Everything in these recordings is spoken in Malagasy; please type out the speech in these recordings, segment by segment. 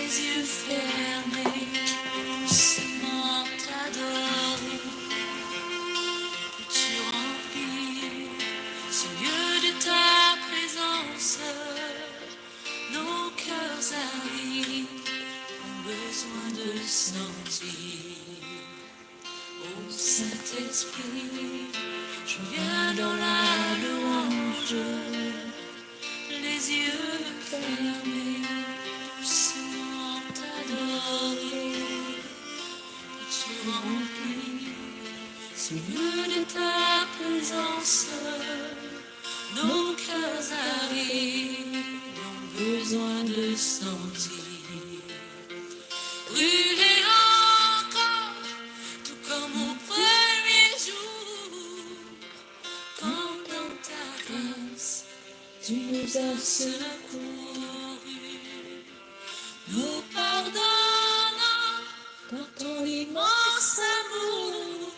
les yeux fermés, doucement t'adorer. Peux-tu remplir ce lieu de ta présence? Nos cœurs avides ont besoin de sentir. Ô Saint-Esprit, je viens dans la louange, les yeux fermés, doucement t'adorer. Tu remplis ce lieu de ta présence, nos cœurs arides ont besoin de sentir. Brûler encore, tout comme au premier jour, quand dans ta grâce tu nous as secourus. Nous pardonnons dans ton immense amour,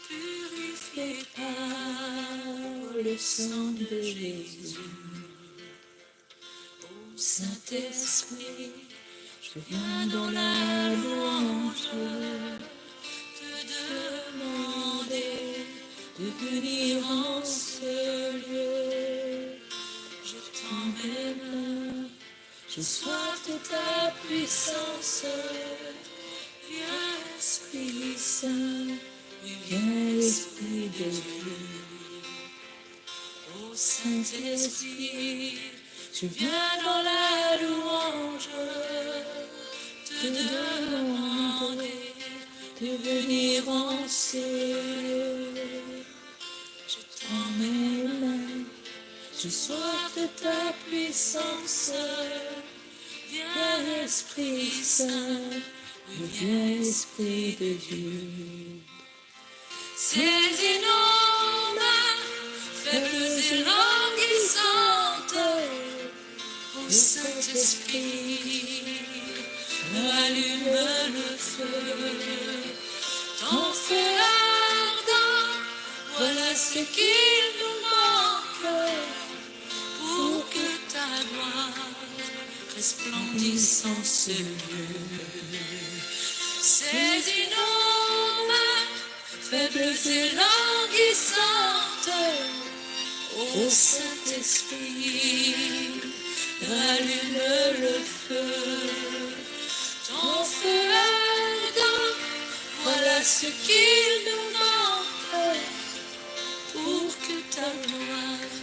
purifié par le sang de Jésus. Ô Saint-Esprit, je viens dans la louange te demander de venir en ce lieu. Je tends mes mains, j'ai soif de ta puissance. Viens Esprit Saint, viens Esprit de Dieu. Ô Saint-Esprit, je viens dans la louange te demander de venir en ce lieu. Je tends mes mains, j'ai soif de ta puissance. Viens Esprit Saint, viens Esprit de Dieu. Saisis nos mains, faibles et languissantes. Ô Saint-Esprit, allume le feu. Ton feu ardent, voilà ce qu'il nous manque pour que ta gloire resplendisse en ce lieu. Saisis nos mains, faibles et languissantes. Ô Saint-Esprit, allume le feu. Ton feu ardent, voilà ce qu'il nous manque pour que ta gloire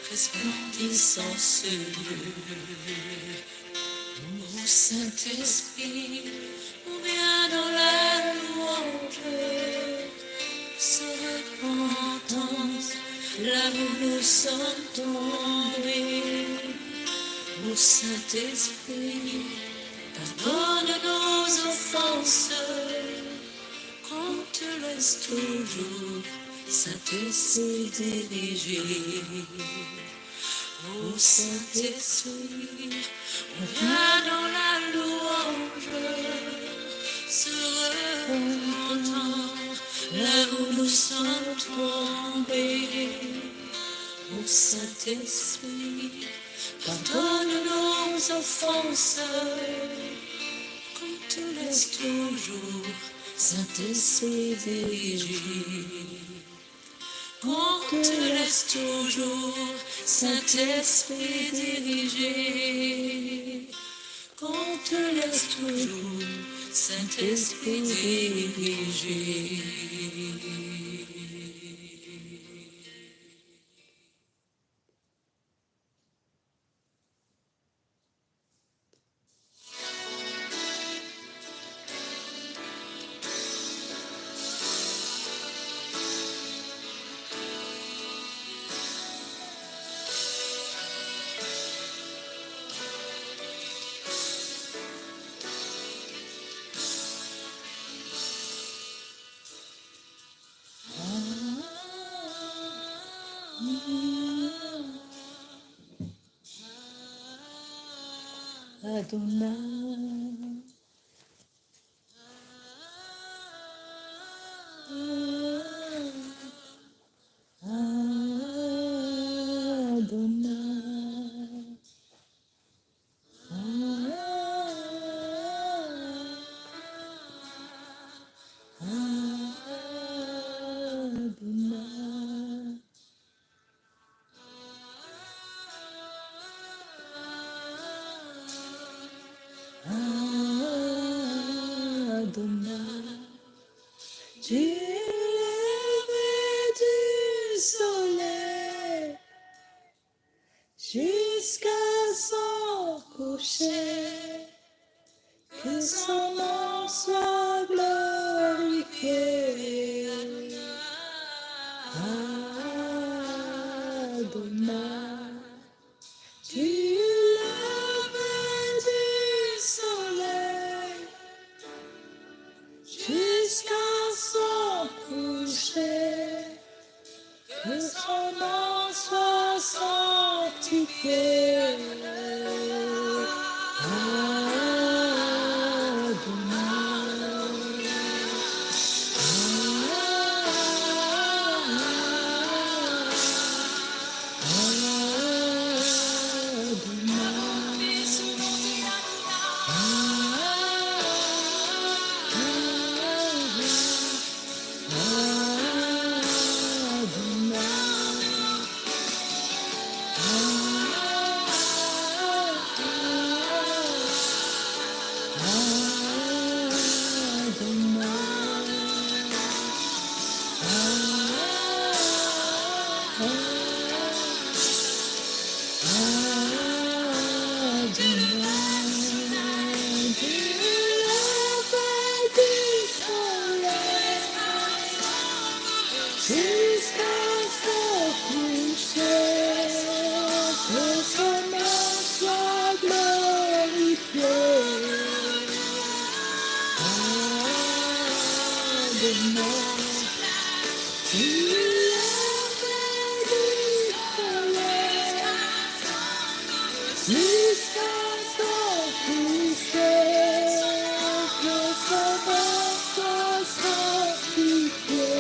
resplendisse en ce lieu. Ô Saint-Esprit, on vient dans la louange, sans repentance, là où nous sommes tombés. Ô Saint-Esprit, pardonne nos offenses, qu'on te laisse toujours, Saint-Esprit, diriger. Ô Saint-Esprit, on vient dans la louange, se repentant, là où nous sommes tombés. Ô Saint-Esprit, pardonne nos offenses, qu'on te laisse toujours, Saint-Esprit, diriger. Qu'on te laisse toujours, Saint-Esprit, diriger. Qu'on te laisse toujours, Saint-Esprit, diriger. Adonai, Adonai, Du lever du soleil jusqu'à son coucher, que son nom soit glorifié. Adonai, du lever du soleil jusqu'à son coucher, que son nom soit sanctifié. Jusqu'à son coucher, que son nom soit glorifié. Adonai, du lever du soleil jusqu'à son coucher, que son nom soit sanctifié.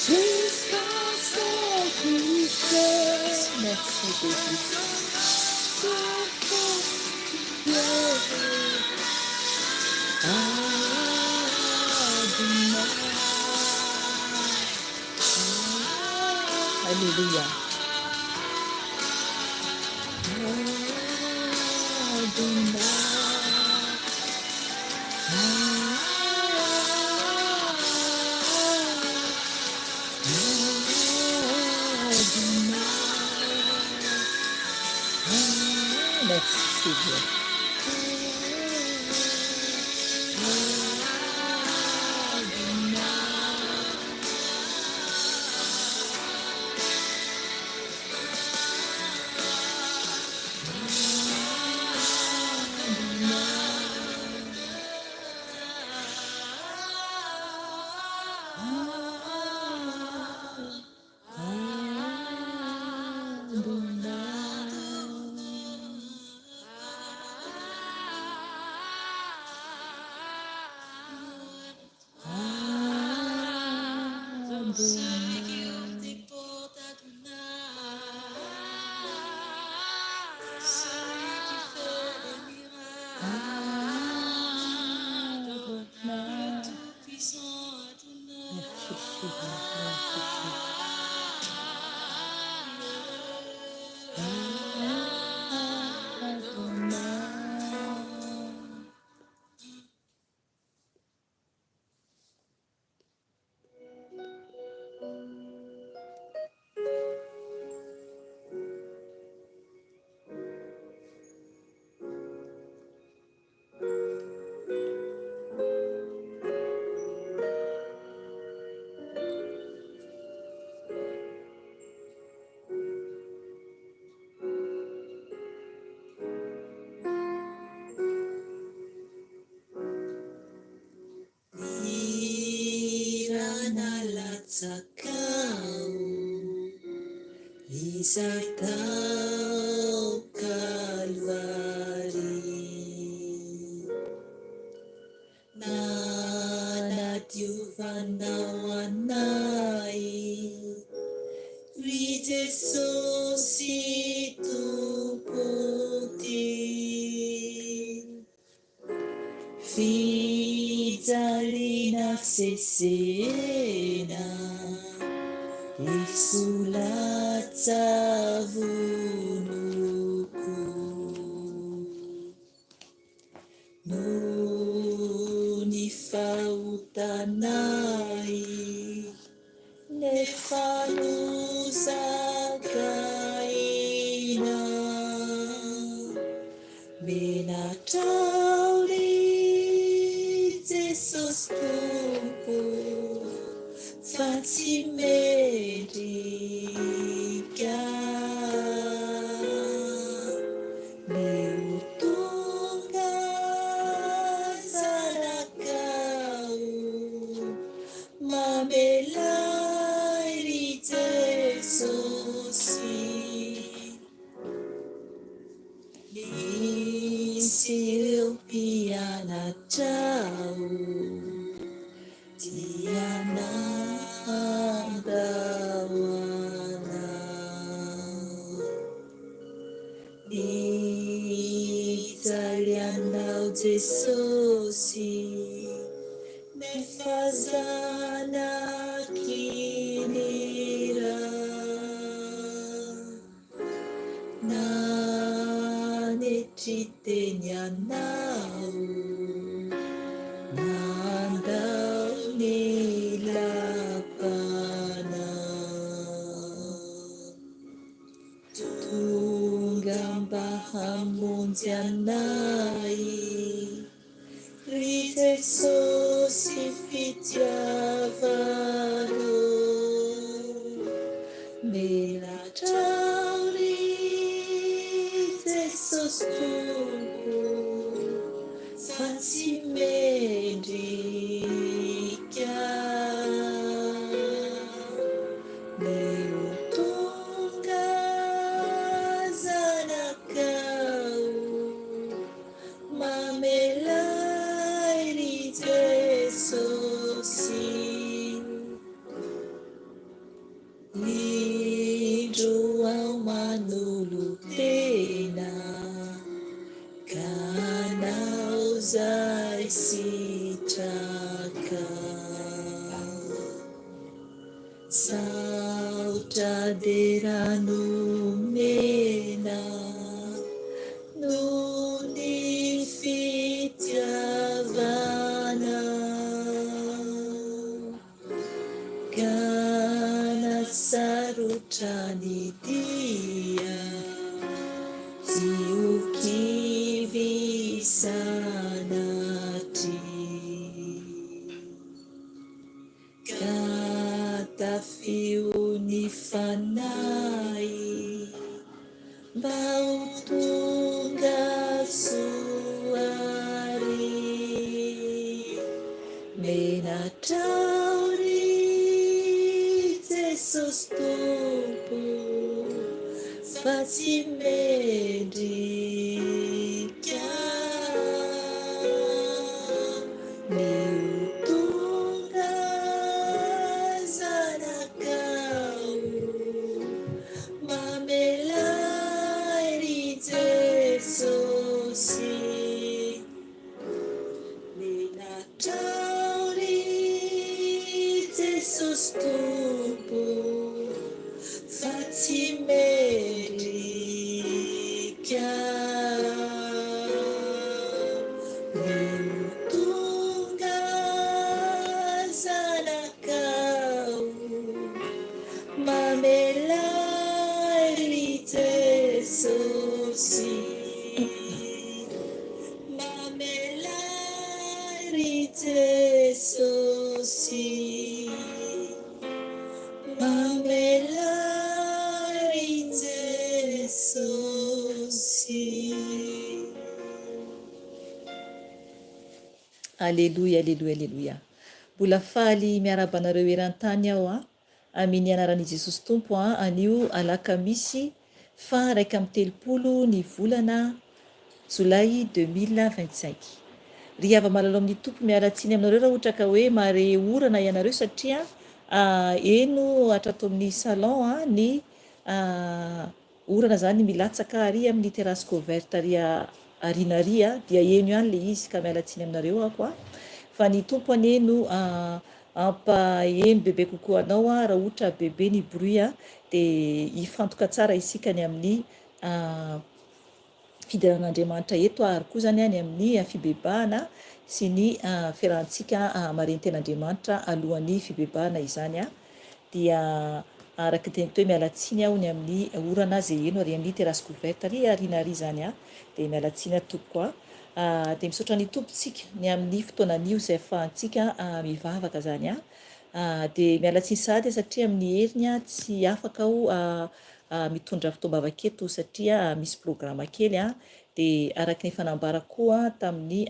Jusqu'à son coucher. Merci Jésus. Alléluia. Merci Seigneur. Celui qui ouvre des portes, Adonai, celui qui fait des miracles, le tout-puissant Adonai. Sakau, Isatau Kalvari, sesena isolatsa vonoko no ny fahotanay nefa nozakaina menatraoli Jesosy tompo fa tsy mendrika ny ho tonga zanakao mamelay ry Jesosy misy ireo mpianatrao dia nandahoana nijalianao Jesosy nefa zanak'inira nanetriteny anao nandao ny lapana tonga mba hamonjy anay ry Jesosy fitiavano menatrao ry Jesosy tompo fa tsy mendrika ny ho tonga zanakao mamelay ry Jesosy indroao manolotena ka anao zay sitraka saotra de ranomena no ny fitiavana ka nasarotra ny dia tsy ho kivy sanatry ka tafio ny fanay mba ho tonga soary menatrao ry Jesosy tompo fa tsy mendrika ny ho tonga zanakao mamelay ry Jesosy menatrao ry Jesosy tompo fa tsy mendrika ny ho tonga zanakao mamelay ry Jesosy mamelay ry Jesosy mamelay ry Jesosy. Alléluia, alléluia, alléluia. Mbola faly miaraba anareo eran-tany aho amin'ny anaran'i Jesosy Tompo anio alakamisy fa 1 ny volana Jolay 2025. Ry hava malalo amin'ny tompo mialatsiny aminareo raha ohatra ka hoe mare orana ianareo satria eno atrato amin'ny salon ny orana zany milatsaka ary amin'ny terrasse couverte ary arinary dia eno ihany le izy ka mialatsiny aminareo ako fa ny tompo anie no ampaheno bebe kokoa anao raha ohatra bebe ny bruit dia hifantoka tsara isika ny amin'ny fidiran'Andriamanitra eto ary koa zany ny amin'ny fibebahana sy ny fiarahantsika maharen'ny ten'Andriamanitra alohan'ny fibebahana izany dia araka teny hoe miala tsiny aho ny amin'ny orana zay eno ary amin'ny terasy couverte ary ariana ary zany dia miala tsiny tompoko dia misaotra ny tompontsika ny amin'ny fotoanan'io izay ahafahantsika mivavaka zany dia miala tsiny sahady satria amin'ny heriny tsy afaka aho mitondra fitombavaketo satria misy programa kely dia araka ny fanambarako tamin'ny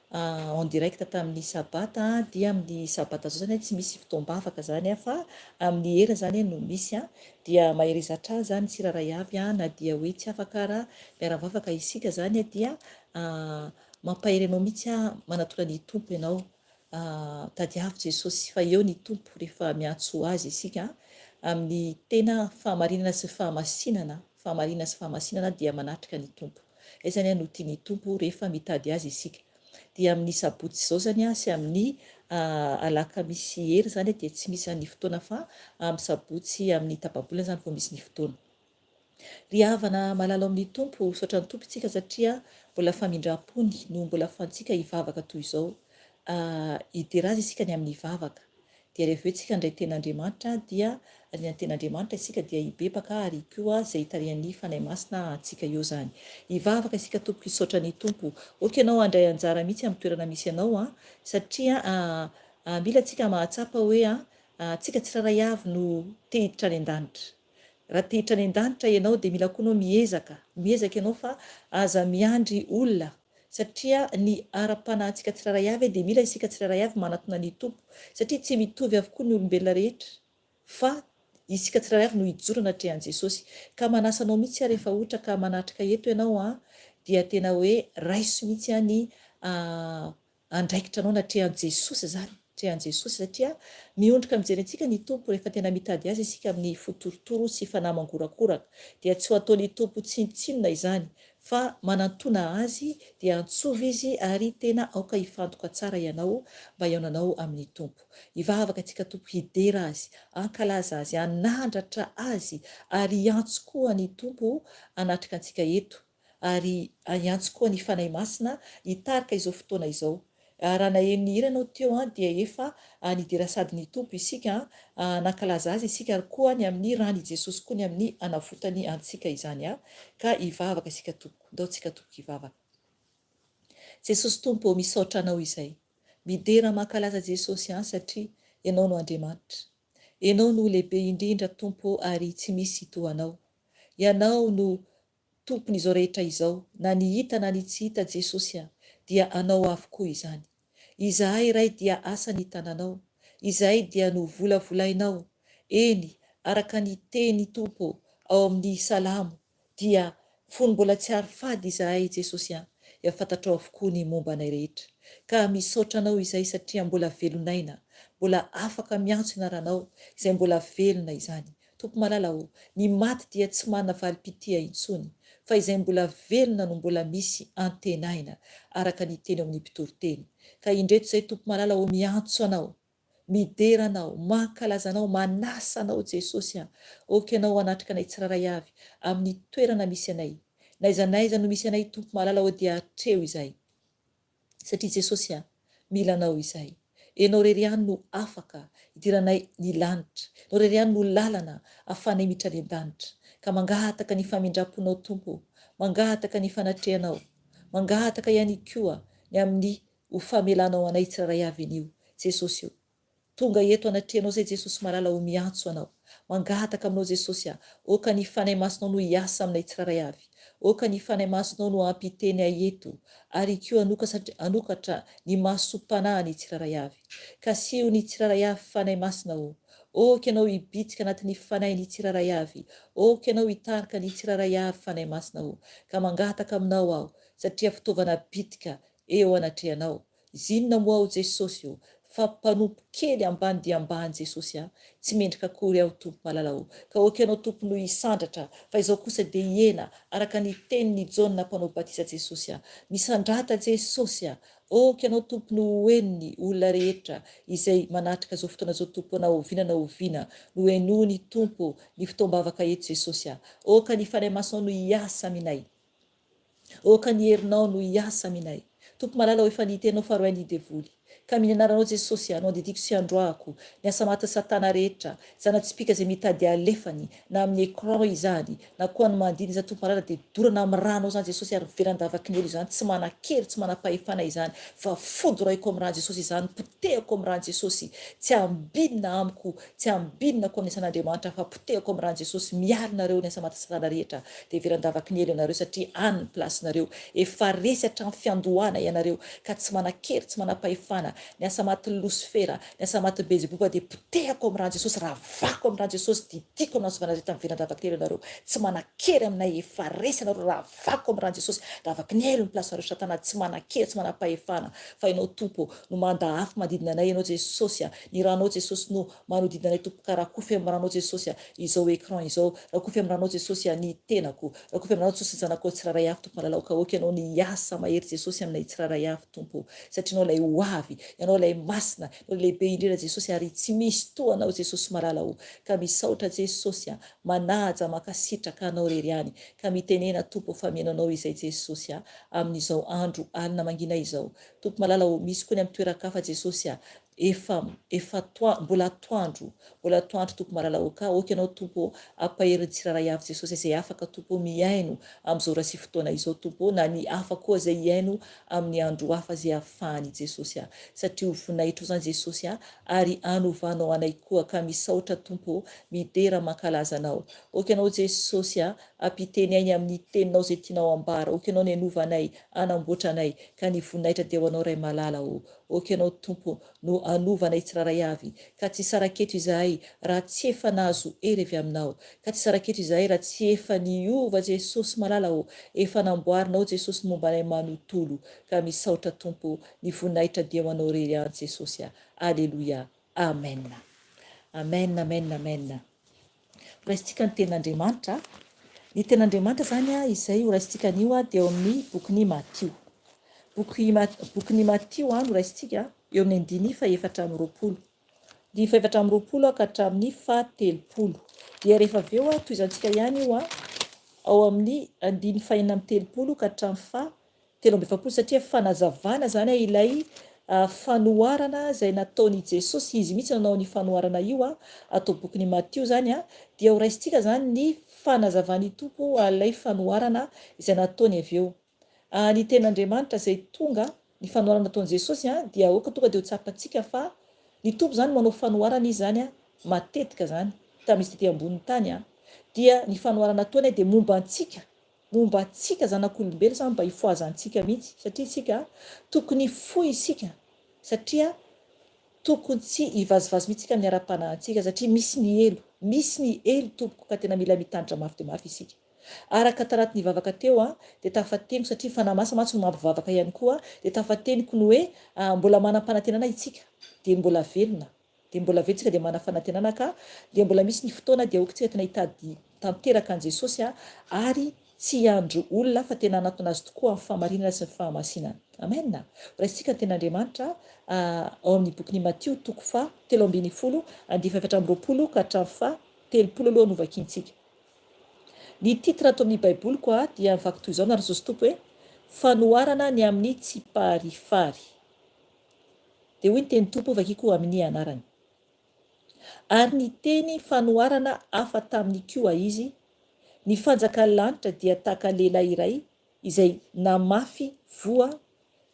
en direct tamin'ny sabata dia amin'ny sabata zao zany tsy misy fitombavaka zany fa amin'ny hera zany no misy dia mahery zatra zany tsiraray avy na dia hoe tsy afaka raha miara-mivavaka isika zany dia mampahery anao mihitsy manatona ny tompo ianao tadiavo Jesosy fa eo ny tompo rehefa miantso azy isika amin'ny tena fahamarinana sy fahamasinana dia manatrika ny tompo izany no tia ny tompo rehefa mitady azy isika dia amin'ny sabotsy zao zany sy amin'ny alakamisy hery zany dia tsy misy ny fotoana fa amin'ny sabotsy amin'ny tapabolana zany vao misy ny fotoana ry havana malalo amin'ny tompo saotra ny tompo isika satria mbola famindram-pony no mbola ahafahantsika hivavaka toy izao hiderazy isika ny amin'ny vavaka dia rehefa hoe tsika ndray ten'Andriamanitra dia ny ten'Andriamanitra isika dia hibebaka ary koa izay hitarian'ny fanahy masina antsika eo zany hivavaka isika tompo hisaotra ny tompo oka ianao handray anjara mihitsy amin'ny toerana misy ianao satria mila tsika mahatsapa hoe tsika tsiraray avy no tehitra any an-danitra raha tehitra any an-danitra ianao dia mila koa anao miezaka ianao fa aza miandry olona satria ny ara-panahintsika tsiraray avy dia mila isika tsiraray avy manatona ny tompo satria tsy mitovy avokoa ny olombelona rehetra fa isika tsiraray avy no hijorana atrehan'i Jesosy ka manasanao mihitsy rehefa ohatra ka manatrika eto ianao dia tena hoe raiso mihitsy ny andraikitra anao natrehan'i Jesosy zany atrehan'i Jesosy satria miondrika mijery antsika ny tompo rehefa tena mitady azy isika amin'ny fotorotoro sy fanahy mangorakoraka dia tsy ho ataon'ny tompo tsinotsinona izany fa manantona azy dia antsovy izy ary tena aoka hifantoka tsara ianao mba hiaonanao amin'ny tompo hivavaka antsika tompo hidera azy ankalaza azy anandratra azy ary hiantso koa ny tompo anatrika antsika eto ary hiantso koa ny fanahy masina hitarika izao fotoana izao raha naheno hira anao teo dia efa nidera sady ny tompo isika nankalaza azy isika ary koa ny amin'ny rany Jesosy koa ny amin'ny anavotany antsika izany ka hivavaka isika tompo ndao tsika tompo hivavaka Jesosy tompo misaotra anao izay midera mankalaza Jesosy satria ianao no Andriamanitra ianao no lehibe indrindra tompo ary tsy misy toanao ianao no tompon'izao rehetra izao na ny hita na ny tsy hita Jesosy dia anao avokoa izany izahay iray dia asa ny tananao izahay dia no volavolainao eny araka ny teny tompo ao amin'ny salamo dia fony mbola tsy ary fady izahay Jesosy efa fantatrao avokoa ny mombanay rehetra ka misaotra anao izay satria mbola velonaina mbola afaka miantso inaranao izay mbola velona izany tompo malala ny maty dia tsy manana valim-pitia intsony fa izay mbola velona no mbola misy antenaina araka ny teny amin'ny mpitoroteny ka indreto izay tompo malala miantso anao mideranao mankalazanao manasanao Jesosy oka ianao anatrika anay tsiraray avy amin'ny toerana misy anay naizanaiza no misy anay tompo malala dia atreo izay satria Jesosy milanao izay ianao rery ihany no afaka idiranay ny lanitra ianao rery ihany no lalana ahafahanay miditra any an-danitra ka mangataka ny famindramponao tompo mangataka ny fanatrehanao mangataka ihany koa ny amin'ny ho famelanao anay tsiraray avy anio Jesosy tonga eto anatrehanao zay Jesosy malala miantso anao mangataka aminao Jesosy oka ny fanahy masonao no hiasa aminay tsiraray avy oka ny fanahy masonao no ampiteny eto ary koa anokatra ny masom-panahy ny tsiraray avy ka sio ny tsiraray avy fanahy masinao oka ianao hibitsika anatin'ny fanahy ny tsiraray avy oka ianao hitarika ny tsiraray avy fanahy masinao ka mangataka aminao aho satria fitaovana bitika eo anatrehanao zinona moa aho Jesosy fa mpanompo kely ambany dia ambany Jesosy tsy mendrika akory aho tompo malalao ka oka ianao tompo no isandratra fa izao kosa dia hiena araka ny teniny Jaona mpanao batisa Jesosy misandrata Jesosy oka ianao tompo no eniny olona rehetra izay manatrika zao fotoana zao tompo na oviana no enoa ny tompo ny fitoam-bavaka eto Jesosy oka ny fanahy masonao no hiasa aminay oka ny herinao no hiasa aminay tompo malalao efa nitenao faroay ny devoly ka amin'ny anaranao Jesosy anao didiko sy androako ny asa maty satana rehetra zanatsipika izay mitady alefany na amin'ny écran izany na koa ny mandiny izany tompo malala dia dorana amin'ny ranao izany Jesosy ary veran-davakiny elo izany tsy manan-kery tsy manam-pahefana izany fa fodoraiko amin'ny rano Jesosy izany potehako amin'ny rano Jesosy tsy ambinina amiko tsy ambinina koa amin'ny asan'Andriamanitra fa potehako amin'ny rano Jesosy mialinareo ny asa maty satana rehetra dia veran-davakiny elo ianareo satria any ny plasinareo efa resy hatramin'ny fiandohana ianareo ka tsy manan-kery tsy manam-pahefana ny asa maty Lucifera ny asa maty Beelzebouba dia potehako amin'ny rano Jesosy raha vako amin'ny rano Jesosy didiko amin'ny nasovanareo tamin'ny veran-davakiny elo ianareo tsy manan-kery aminay efa resy ianareo raha vako amin'ny rano Jesosy davakiny elo ny plasinareo satana tsy manan-kery tsy manam-pahefana fa ianao tompo no manda afo manodidina anay ianao Jesosy ny ranao Jesosy no manodidina anay tompo ka rakofy amin'ny ranao Jesosy izao écran izao rakofy amin'ny ranao Jesosy ny tenako rakofy amin'ny ranao Jesosy zanako tsy raray afo tompo malalao ka oka ianao ny hiasa mahery Jesosy aminay tsy raray afo tompo satria ianao lay hoavy ianao lay masina ianao lehibe indrindra Jesosy ary tsy misy toanao Jesosy malalao ka misaotra Jesosy manaja makasitraka anao rery any ka mitenena tompo fa miainanao izay Jesosy amin'izao andro alina mangina izao tompo malalao misy koa ny amin'ny toeran-kafa Jesosy mbola atoandro tompo malalao ka oka ianao tompo ampaheriny tsiraray avy Jesosy izay afaka tompo miaino amin'izao raha sy fotoana izao tompo na ny hafa koa izay hiaino amin'ny andro hafa izay ahafahany Jesosy satria ho voninahitro zany Jesosy ary anovanao anay koa ka misaotra tompo midera mankalaza anao oka ianao Jesosy ampiteny ainy amin'ny teninao izay tianao ambara oka ianao ny anovanay anamboatra anay ka ny voninahitra dia ho anao ray malala oka ianao tompo no anovanay tsiraray avy ka tsy saraketo izahay raha tsy efa nahazo ery avy aminao ka tsy saraketo izahay raha tsy efa niova Jesosy malala efa namboarinao Jesosy momba anay manontolo ka misaotra tompo ny voninahitra dia ho anao rery any Jesosy alleluia amen amen amen amen raisitsika ny ten'Andriamanitra ny ten'Andriamanitra zany izay ho raisitsika an'io dia eo amin'ny bokin'ny Matio bokin'ny Matio no raisitsika eo amin'ny andiny faefatra amby roapolo ny faefatra amby roapolo ka hatramin'ny fahatelopolo dia rehefa avy eo toy izantsika ihany io ao amin'ny andiny fahenina amby telopolo ka hatramin'ny fahatelo amby efapolo satria fanazavana zany ilay fanoharana izay nataon'i Jesosy izy mihitsy nanao ny fanoharana io atao bokin'ny Matio zany dia ho raisitsika zany ny fanazavany tompo ilay fanoharana izay nataony avy eo ny ten'Andriamanitra izay tonga ny fanoharana nataon'i Jesosy dia oka tonga dia ho tsapantsika fa ny tompo zany manao fanoharana izy zany matetika zany tamin'izy tety ambonin'ny tany dia ny fanoharana nataony dia momba antsika zanak'olombelona sa mba hifoazantsika mihitsy satria isika tokony foy isika satria tokony tsy hivazivazy mihitsy isika amin'ny ara-panahintsika satria misy ny elo tompoko ka tena mila mitandra mafy dia mafy isika araka taraty ny vavaka teo dia tafateniko satria fanamasa mantsy no mampivavaka ihany koa dia tafateniko ny hoe mbola manam-panantenana isika dia mbola velona isika dia mana-fanantenana ka dia mbola misy ny fotoana dia okantsika tena hitady tanteraka an Jesosy ary tsy andro olona fa tena anatona azy tokoa amin'ny fahamarinana sy ny fahamasinana amen raisitsika ny ten'Andriamanitra ao amin'ny bokin'ny Matio toko fa 7:10 andiny faefatra amby roapolo ka hatramin'ny fahatelopolo aloha novakintsika ny titre ato amin'ny baiboly koa dia mivaky toy izao na Jesosy tompo hoe fanoharana ny amin'ny tsiparifary dia hoy ny teny tompo vakiko amin'ny anarany ary ny teny fanoharana afa tamin'ny koa izy ny fanjakan'ny lanitra dia tahaka lehilahy iray izay namafy voa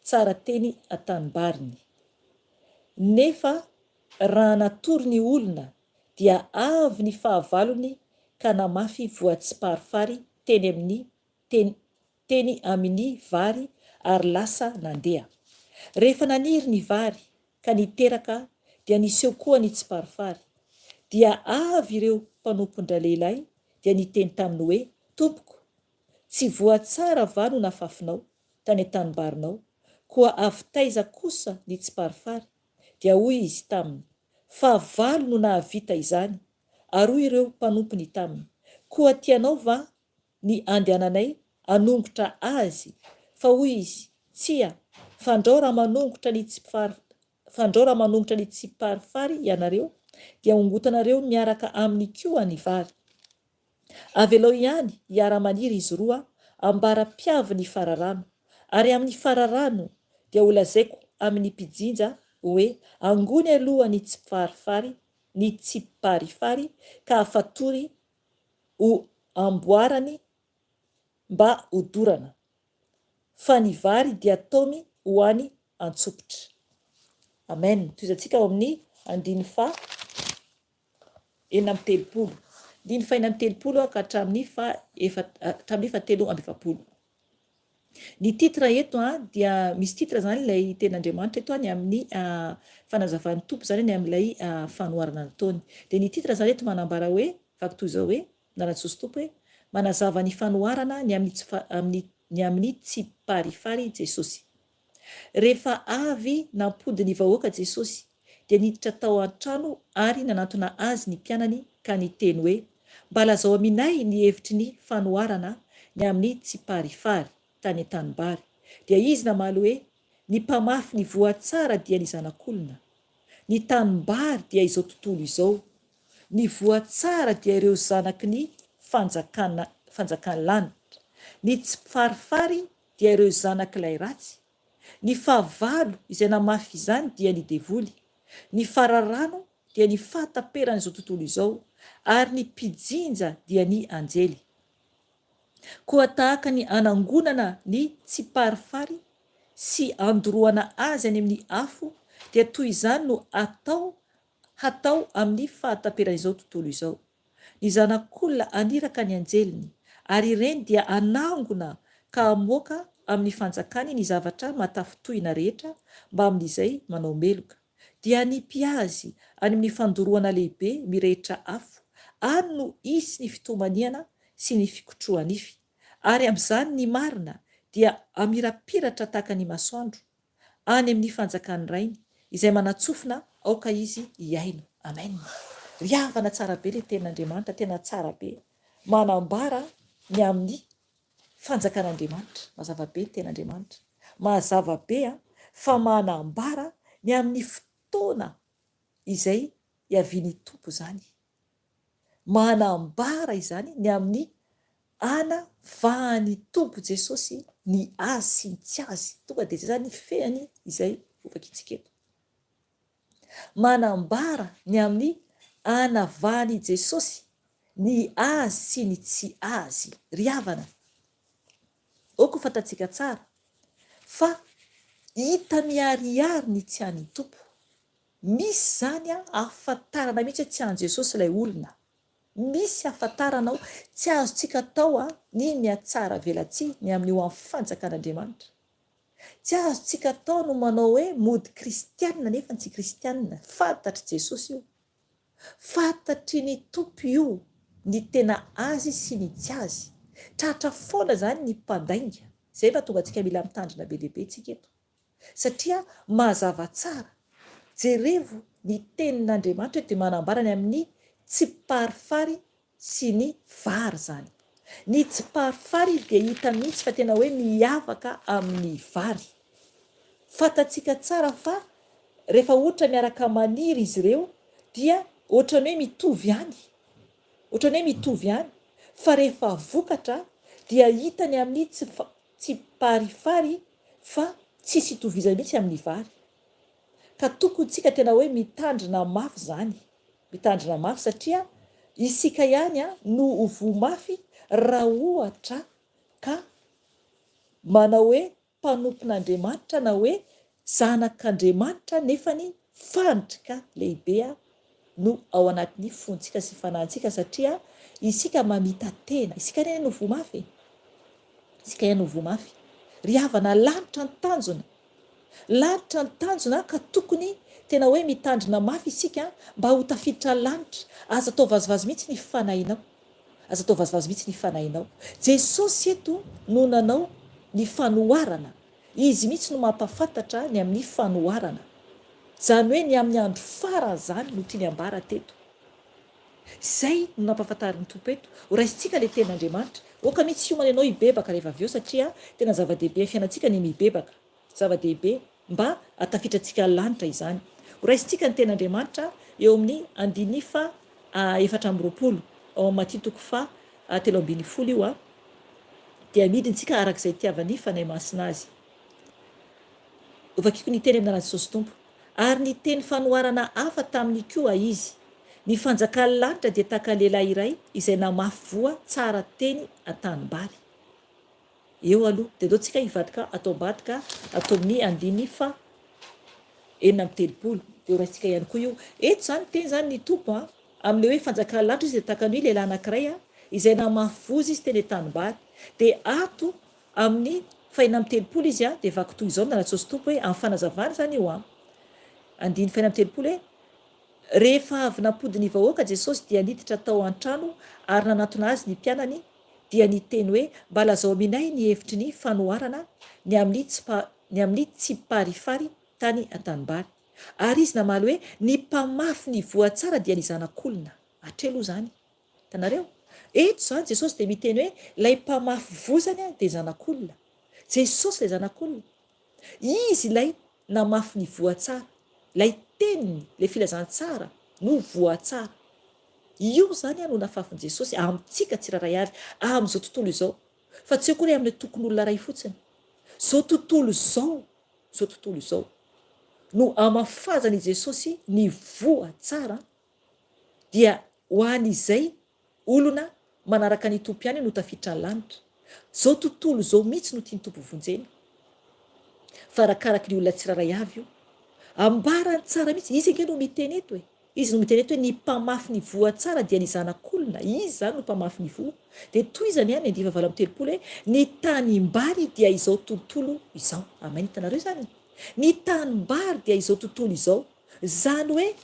tsara teny atanibariny nefa raha natory ny olona dia avy ny fahavalony ka namafy voa tsiparifary teny amin'ny vary ary lasa nandeha rehefa naniry ny vary ka niteraka dia niseho koa ny tsiparifary dia avy ireo mpanompondra lehilahy dia niteny taminy hoe tompoko tsy voatsara va no nafafinao tany an-tanibarinao koa avy taiza kosa ny tsiparifary dia hoy izy taminy: fa 5 no nahavita izany, ary hoy ireo mpanompony taminy: koa tianao va ny andehananay hanongotra azy? Fa hoy izy: tsia, fandrao raha manongotra ny tsiparifary ianareo, dia hongotanareo miaraka amin'ny koa ny vary. Avelao ihany hiara-maniry izy roa ambara-piavy ny fararano, ary amin'ny fararano dia holazaiko amin'ny mpijinja hoe angony aloha ny tsiparifary ka afatory ho amboarany mba hodorana, fa ny vary dia ataony ho any antsopotra. Amen. Toizantsika ao amin'ny 9:telopolo. 9:telopolo ka hatramin'ny 7:20. Ny titre eto dia misy titre zany ilay ten'Andriamanitra eto ny amin'ny fanazavan'ny tompo zany ny amin'ilay fanoharana nataony. Dia ny titre zany eto manambara hoe vaky toy izao hoe nanajoso tompo hoe manazava ny fanoharana ny amin'ny tsiparifary Jesosy. Rehefa avy nampody ny vahoaka Jesosy dia niditra tao an-trano ary nanantona azy ny mpianany ka niteny hoe mba lazao aminay ny hevitry ny fanoharana ny amin'ny tsiparifary tany an-tanimbary. Dia izy namaly hoe ny mpamafy ny voatsara dia ny zanak'olona, ny tanimbary dia izao tontolo izao, ny voatsara dia ireo zanaky ny fanjakan'ny lanitra, ny tsiparifary dia ireo zanak'ilay ratsy, ny fahavalo izay namafy izany dia ny devoly, ny fararano dia ny fahataperan'izao tontolo izao, ary ny mpijinja dia ny anjely. Koa tahaka ny anangonana ny tsiparifary sy andoroana azy any amin'ny afo dia toy izany no hatao amin'ny fahataperan'izao tontolo izao. Ny zanak'olona aniraka ny anjeliny, ary ireny dia anangona ka amoaka amin'ny fanjakany ny zavatra matafitohina rehetra mba amin'izay manao meloka. Dia ny mpiazy any amin'ny fandoroana lehibe mirehitra afo, any no isy ny fitomaniana sy ny fikotroanify. Ary amin'izany ny marina dia amirapiratra tahaka ny masoandro any amin'ny fanjakan'ny rainy izay manatsofina aoka izy hiaino. Amen. Riavana tsara be ilay ten'Andriamanitra, tena tsara be, manambara ny amin'ny fanjakan'Andriamanitra. Mazava be ny ten'Andriamanitra, mazava be fa manambara ny amin'ny fotoana izay hiavian'ny tompo zany, manambara izany ny amin'ny anavahany tompo Jesosy ny azy sy ny tsy azy. Tonga dia zany feany izay vovakintsika eto, manambara ny amin'ny anavahany Jesosy ny azy sy ny tsy azy. Riavana oko fantatsika tsara fa hita miharihary ny tsy an'ny tompo. Misy zany ahafantarana mihitsy tsy an'i Jesosy ilay olona, misy ahafantaranao tsy azontsika atao ny mihatsara velatsia ny amin'io amin'ny fanjakan'Andriamanitra. Tsy azontsika atao no manao hoe mody kristianina nefa tsy kristianina. Fantatry Jesosy io, fantatry ny tompo io, ny tena azy sy ny tsy azy. Tratra foana zany ny mpandainga. Zay mahatonga antsika mila mitandrina be lehibe tsika eto, satria mazava tsara jerevo ny tenin'Andriamanitra dia manambara ny amin'ny tsiparifary sy ny vary zany. Ny tsiparifary dia hita mihitsy fa tena hoe miavaka amin'ny vary. Fantatsika tsara fa rehefa ohatra miaraka maniry izy ireo dia ohatrany hoe mitovy ihany, ohatrany hoe mitovy ihany, fa rehefa vokatra dia hitany amin'ny tsiparifary fa tsisy itovizany mihitsy amin'ny vary. Ka tokony tsika tena hoe mitandrina mafy zany, mitandrina mafy, satria isika ihany no ho mafy raha ohatra ka manao hoe mpanompon'Andriamanitra na hoe zanak'Andriamanitra nefa ny fandrika lehibe no ao anatin'ny fontsika sy fanahintsika, satria isika mamita tena, isika ihany no ho mafy, isika ihany no ho mafy. Riavana lanitra ny tanjona, lanitra ny tanjona ka tokony tena hoe mitandrina mafy isika mba ho tafiditra lanitra. Aza atao vazivazy mihitsy ny fanahinao, aza atao vazivazy mihitsy ny fanahinao. Jesosy eto no nanao ny fanoharana, izy mihitsy no mampafantatra ny amin'ny fanoharana. Zany hoe ny amin'ny andro farany zany no tiany ambara teto. Zay no nampahafantarin'ny tompo eto ho raisintsika le tenin'Andriamanitra. Oka mihitsy tsy homana ianao hibebaka rehefa avy eo satria tena zava-dehibe ny fiainantsika ny mibebaka. Zava-dehibe mba hatafitratsika lanitra izany. Ho raisintsika ny tenin'Andriamanitra eo amin'ny 2:4 ao amin'ny Matthieu 3:13 io dia midintsika arak'izay itiavany fanahy masina azy. Ovakiko ny teny amin'ny Jesosy Tompo. Ary ny teny fanoharana hafa tamin'ny koa izy. Ny fanjakan'ny lanitra dia tahaka lehilahy iray izay namafy voa tsara teny an-tanimbary. Eo aloha dia aleontsika hivadika atao ambadika atao amin'ny 2:4 dia ho raisitsika ihany koa io. Eto zany teny zany ny tompo amin'ilay hoe fanjakan'ny lanitra izy dia tahaka ny lehilahy anankiray izay namafy voza izy teny an-tanimbary. Dia ato amin'ny 5:30 izy dia vaky toy izao na Jesosy Tompo hoe amin'ny fanazavana zany io 5:30 hoe rehefa avy nampody ny vahoaka Jesosy dia niditra tao an-trano ary nanantona azy ny mpianany dia niteny hoe mba lazao aminay ny hevitry ny fanoharana ny amin'ny tsiparifary tany an-tanimbary. Ary izy namaly hoe ny mpamafy ny voatsara dia ny zanak'olona. Hatrelo zany. Tanareo? Eto zany Jesosy dia miteny hoe lay mpamafy vozany dia zanak'olona. Jesosy lay zanak'olona. Izy lay namafy ny voatsara. Lay teniny, le filazantsara no voatsara. Io zany no nafafin'i Jesosy amintsika tsiraray avy amin'izao tontolo izao. Fa tsy akory amin'ny tokon'olona ray fotsiny. Zao tontolo izao no amafazany Jesosy ny voatsara dia ho an'izay olona manaraka ny tompo ihany no tafiditra ny lanitra. Zao tontolo izao mihitsy no tiany tompo vonjena. Fa arakaraka ny olona tsiraray avy io. Ambarany tsara mihitsy izy ange no miteny eto izy no miteny eto hoe ny mpamafy ny voatsara dia ny zanak'olona. Izy zany no mpamafy ny voa. Dia toy izany ihany 2:30 hoe ny tanimbary dia izao tontolo izao. Amen. Hitanareo zany. Ny tanimbary dia izao tontolo izao. Zany hoe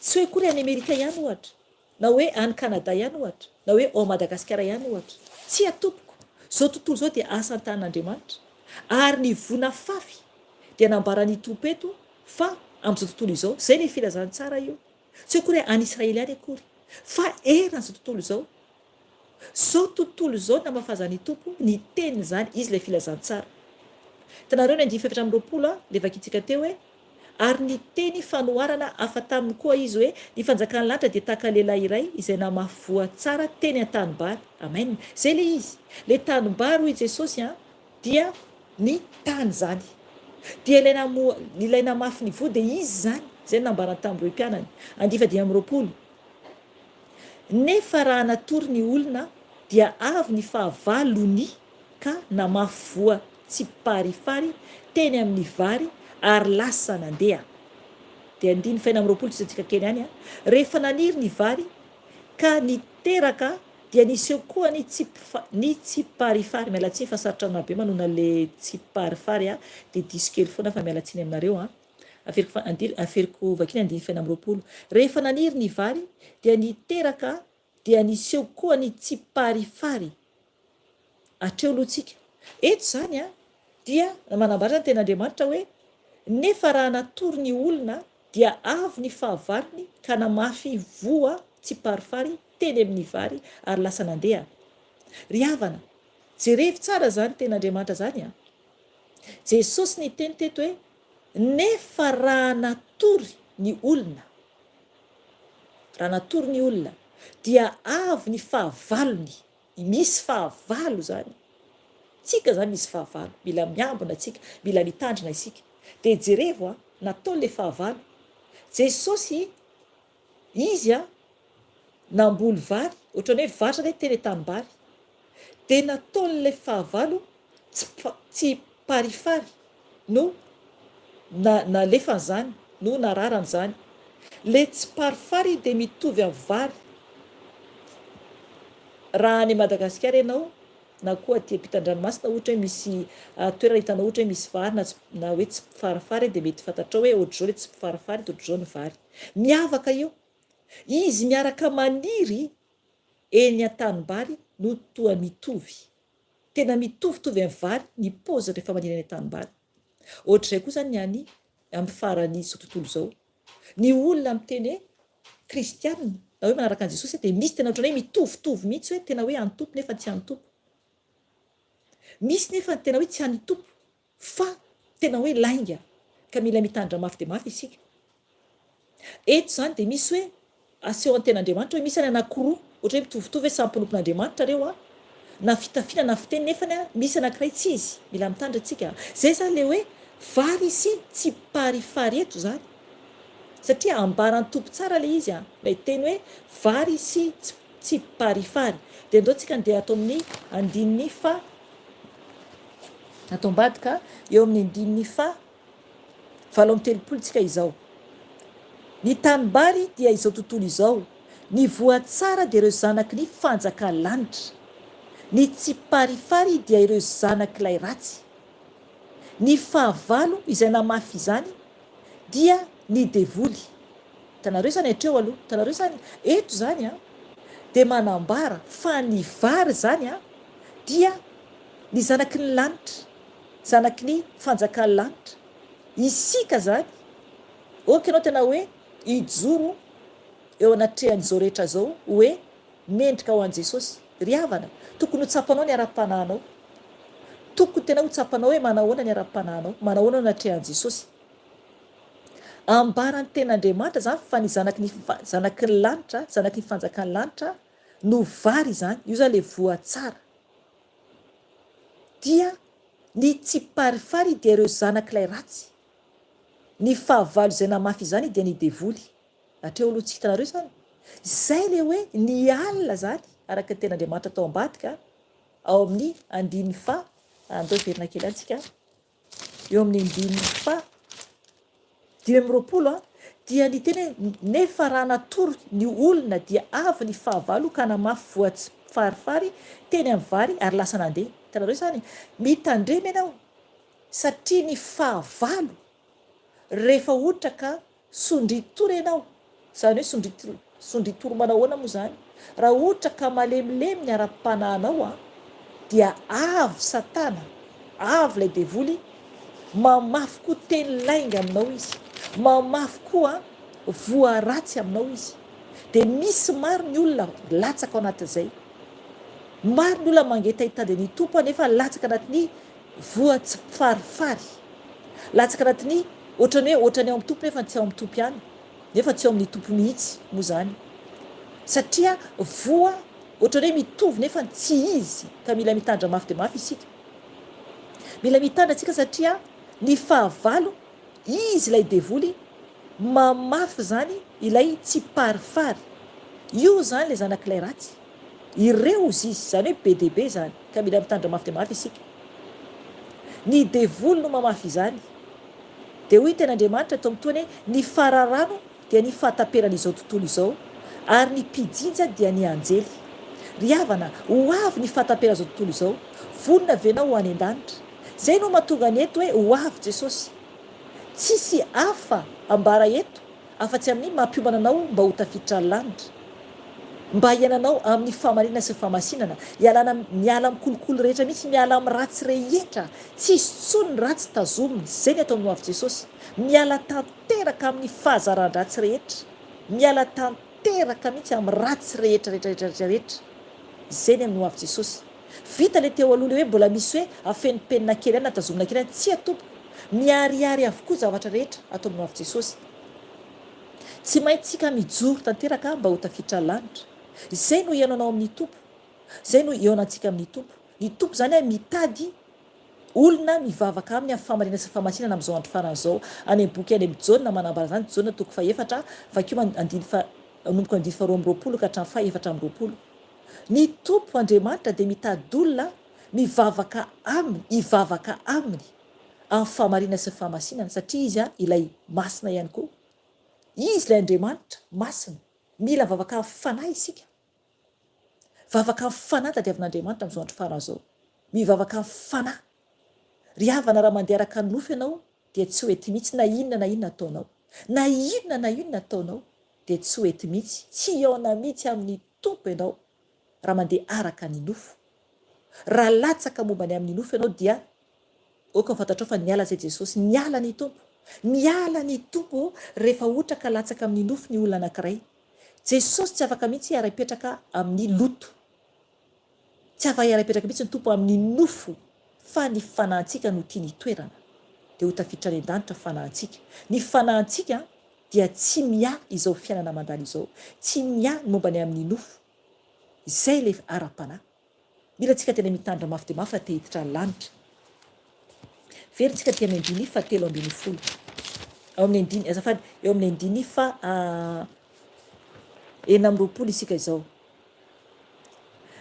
tsy hoe kory any Amerika ihany ohatra, na hoe any Kanada ihany ohatra, na hoe ao Madagasikara ihany ohatra. Tsy atompoko. Zao tontolo izao dia asa an-tanan'Andriamanitra. Ary ny vona fafy dia nambarany tompo eto fa amin'izao tontolo izao, zay ny filazantsara io. Tsy akory any Israely any akory. Fa eran'izao tontolo izao. Zao tontolo izao namafazany tompo ny teny zany izy ilay filazantsara. Tanareo ny 2:20 le vakitsika teo hoe ary ny teny fanoharana hafa taminy koa izy hoe ny fanjakan'ny lanitra dia tahaka lehilahy iray izay namafy voatsara teny an-tanimbary. Amen. Zay le izy. Le tanimbary hoy Jesosy dia ny tany zany. Dia ilay namafy ny voa dia izy zany. Zay nambarany tamin'ireo mpianany. 2:20 nefa raha natory ny olona dia avy ny fahavalony ka namafy voa tsiparifary teny amin'ny vary ary lasa nandeha. Dia 2:20 tsika kely any rehefa naniry ny vary ka niteraka dia niseho koa ny tsiparifary. Mialatsiny fa sarotra nabe manona le tsiparifary dia diso kely foana fa mialatsiny aminareo aferiko vakiny 2:20 rehefa naniry ny vary dia niteraka dia niseho koa ny tsiparifary. Hatreo alohantsika. Eto zany dia manambara ny ten'Andriamanitra hoe nefa raha natory ny olona dia avy ny fahavalony ka namafy voa tsiparifary teny amin'ny vary ary lasa nandeha. Ry havana, jerevy tsara zany ten'Andriamanitra zany Jesosy ny teny teto hoe nefa raha natory ny olona, dia avy ny fahavalony. Misy fahavalo zany. Tsika zany misy fahavalo. Mila miambina tsika, mila mitandrina isika. Dia jerevo nataon'le fahavalo. Jesosy izy namboly vary, ohatrany hoe vary zany teny an-tanimbary. Dia nataon'le fahavalo tsiparifary no nalefany zany, no nararany zany. Le tsiparifary dia mitovy amin'ny vary. Raha any Madagasikara ianao na koa aty ampitan-dranomasina ohatra hoe misy toerana hitanao ohatra hoe misy vary na hoe tsiparifary dia mety fantatrao hoe ohatr'izao le tsiparifary dia ohatr'izao ny vary. Miavaka io. Izy miaraka maniry eny an-tanimbary no toa mitovy. Tena mitovitovy amin'ny vary ny paozy rehefa maniry eny an-tanimbary. Ohatr'izay koa zany ny any amin'ny faran'izao tontolo zao. Ny olona miteny hoe kristianina na hoe manaraka an' Jesosy dia misy tena ohatrany hoe mitovitovy mihitsy hoe tena hoe antompo nefa tsy antompo. Misy nefa tena hoe tsy anytompo fa tena hoe lainga ka mila mitandra mafy dia mafy isika. Eto zany dia misy hoe aseho an-ten'Andriamanitra hoe misy any anankiroa ohatra hoe mitovitovy hoe samy mpanompon'Andriamanitra reo na fitafiana na fiteny nefany misy anankiray tsy izy. Mila mitandra antsika. Zay zany le hoe vary sy tsy parifary eto zany. Satria ambarany tompo tsara le izy ilay teny hoe vary sy tsy parifary. Dia andao tsika andeha atao amin'ny andininy fa atao ambadika eo amin'ny andininy fa 7:30 tsika izao. Ny tanimbary dia izao tontolo izao. Ny voatsara dia ireo zanaky ny fanjakan'lanitra. Ny tsy parifary dia ireo zanak'ilay ratsy. Ny fahavalo izay namafy izany dia ny devoly. Tanareo zany hatreo aloha, tanareo zany eto zany dia manambara fa ny vary zany dia ny zanaky ny lanitra, zanaky ny fanjakan'ny lanitra. Isika zany ohatra ianao tena hoe hijoro eo anatrehan'izao rehetra zao hoe mendrika ho an' Jesosy. Ry havana, tokony ho tsapanao ny ara-panahinao. Tokony tena ho tsapanao hoe manahoana ny ara-panahinao, manahoana ny atrehan'i Jesosy. Ambarany ten'Andriamanitra zany fa ny zanaky ny lanitra, zanaky ny fanjakan'ny lanitra no vary zany. Io zany le voatsara. Dia ny tsy parifary dia ireo zanak'ilay ratsy. Ny fahavalo izay namafy izany dia ny devoly. Hatreo aloha tsika tanareo zany. Zay le hoe ny alina zany araka ny ten'Andriamanitra atao ambadika ao amin'ny andininy fa andao verina kely antsika eo amin'ny andininy fa 20 dia ny teny nefa raha natoro ny olona dia avy ny fahavalo ka namafy voatsy farifary teny amin'ny vary ary lasa nandeha. Tanareo zany mitandremy ianao satria ny fahavalo rehefa ohatra ka sondritoro ianao, zany hoe sondritoro manahoana moa zany, raha ohatra ka malemilemy ny ara-panahinao dia avy satana, avy ilay devoly mamafy koa teny lainga aminao izy, mamafy koa voaratsy aminao izy. Dia misy maro ny olona latsaka ao anatin'izay. Maro ny olona mangeta hitady ny tompo nefa latsaka anatin'ny voatsy farifary, latsaka anatin'ny ohatrany ao amin'ny tompo nefa tsy ao amin'ny tompo ihany, nefa tsy ao amin'ny tompo mihitsy moa zany. Satria voa ohatrany hoe mitovy nefa tsy izy, ka mila mitandra mafy dia mafy isika. Mila mitandra antsika satria ny fahavalo izy ilay devoly mamafy zany ilay tsy parifary. Io zany le zanak'ilay ratsy. Ireo izy zany hoe be dia be zany, ka mila mitandra mafy dia mafy isika. Ny devoly no mamafy izany. Dia hoy ten'Andriamanitra eto amin'ny toany hoe ny fararano dia ny fahataperan'izao tontolo izao ary ny mpijinja dia ny anjely. Ry havana, ho avy ny fahataperan'izao tontolo izao, vonona venao ho any an-danitra. Zay no mahatonga ny eto hoe ho avy Jesosy. Tsisy hafa ambara eto afa-tsy amin'ny mampiomana anao mba ho tafiditra ny lanitra, mba hiainanao amin'ny fahamarinana sy fahamasinana, miala amin'ny kolokolo rehetra mihitsy, miala amin'ny ratsy rehetra, tsisy tsony ny ratsy tazominy. Zay ny atao amin'ny ho avy Jesosy. Miala tanteraka amin'ny fahazaran-dratsy rehetra, miala tanteraka mihitsy amin'ny ratsy rehetra. Zay ny amin'ny ho avy Jesosy. Vita le teo aloha le hoe mbola misy hoe afenipenina kely ihany, natazomina kely ihany, tsy atompo. Miariary avokoa zavatra rehetra atao amin'ny ho avy Jesosy. Tsy maintsika mijoro tanteraka mba ho tafiditra ny lanitra. Zay no ihaonanao amin'ny tompo, zay no ihaonantsika amin'ny tompo. Ny tompo zany mitady olona mivavaka aminy amin'ny fahamarinana sy fahamasinana amin'izao andro faran'izao. Any amin'ny boky any amin'ny Jaona manambara zany, Jaona 4:, vakeo manomboka 2:20 ka hatramin'ny 4:20. Ny tompo Andriamanitra dia mitady olona mivavaka aminy, hivavaka aminy amin'ny fahamarinana sy fahamasinana, satria izy ilay masina ihany koa. Izy ilay Andriamanitra masina, mila vavaka amin'ny fanahy isika. Vavaka amin'ny fanahy tadiavin'Andriamanitra amin'izao andro faran'izao. Mivavaka amin'ny fanahy. Ry havana, raha mandeha araka ny nofy ianao dia tsy ho ety mihitsy na inona ataonao. Na inona ataonao dia tsy ho ety mihitsy, tsy hiaona mihitsy amin'ny tompo ianao raha mandeha araka ny nofo. Raha latsaka momba ny amin'ny nofo ianao dia oka fantatrao fa niala zay Jesosy, niala ny tompo. miala ny tompo rehefa ohatra ka latsaka amin'ny nofo ny olona anankiray. Jesosy tsy afaka mihitsy hiara-petraka amin'ny loto, tsy afaka hiara-petraka mihitsy ny tompo amin'ny nofo, fa ny fanahintsika no tia ny toerana dia ho tafiditra any an-danitra fanahintsika. Ny fanahintsika dia tsy mia izao fiainana mandalo izao, tsy mia momba ny amin'ny nofo. Izay le ara-panahy. Mila antsika tena mitandra mafy dia mafy fa te hiditra ny lanitra. Verintsika tia amin'ny andiny fa 7:20. Ao amin'ny andiny azafady, eo amin'ny andiny fa 9:20 isika izao.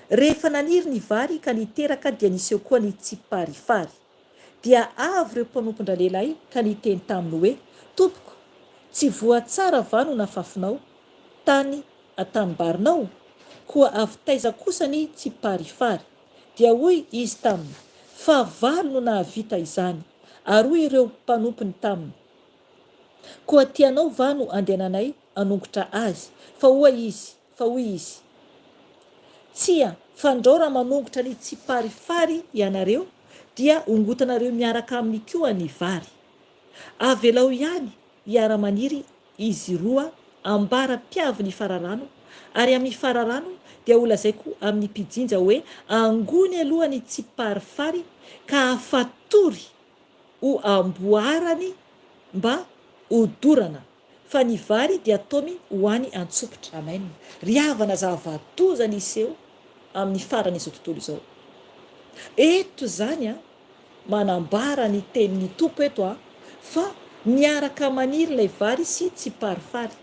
Rehefa naniry ny vary ka niteraka dia niseho koa ny tsiparifary. Dia avy ireo mpanompon-dra lehilahy ka niteny taminy hoe, tompoko, tsy voatsara va no nafafinao tany an-tanibarinao? Koa avy taiza kosa ny tsiparifary? Dia hoy izy taminy, fa valo no nahavita izany. Ary hoy ireo mpanompony taminy, koa tianao va no andehananay anongotra azy? Fa hoy izy, tsia, fandrao raha manongotra ny tsiparifary ianareo dia ongotanareo miaraka amin'ny koa ny vary. Avelao ihany hiara-maniry izy roa ambara-piavy ny fararano, ary amin'ny fararano dia ho lazaiko amin'ny mpijinja hoe angony aloha ny tsiparifary ka afatory ho amboarany mba hodorana, fa ny vary dia ataony ho any antsopotra. Amen. Ry havana zava-doza ny iseho amin'ny faran'izao tontolo izao. Eto zany manambara ny tenin'ny tompo eto fa miaraka maniry ilay vary sy tsiparifary.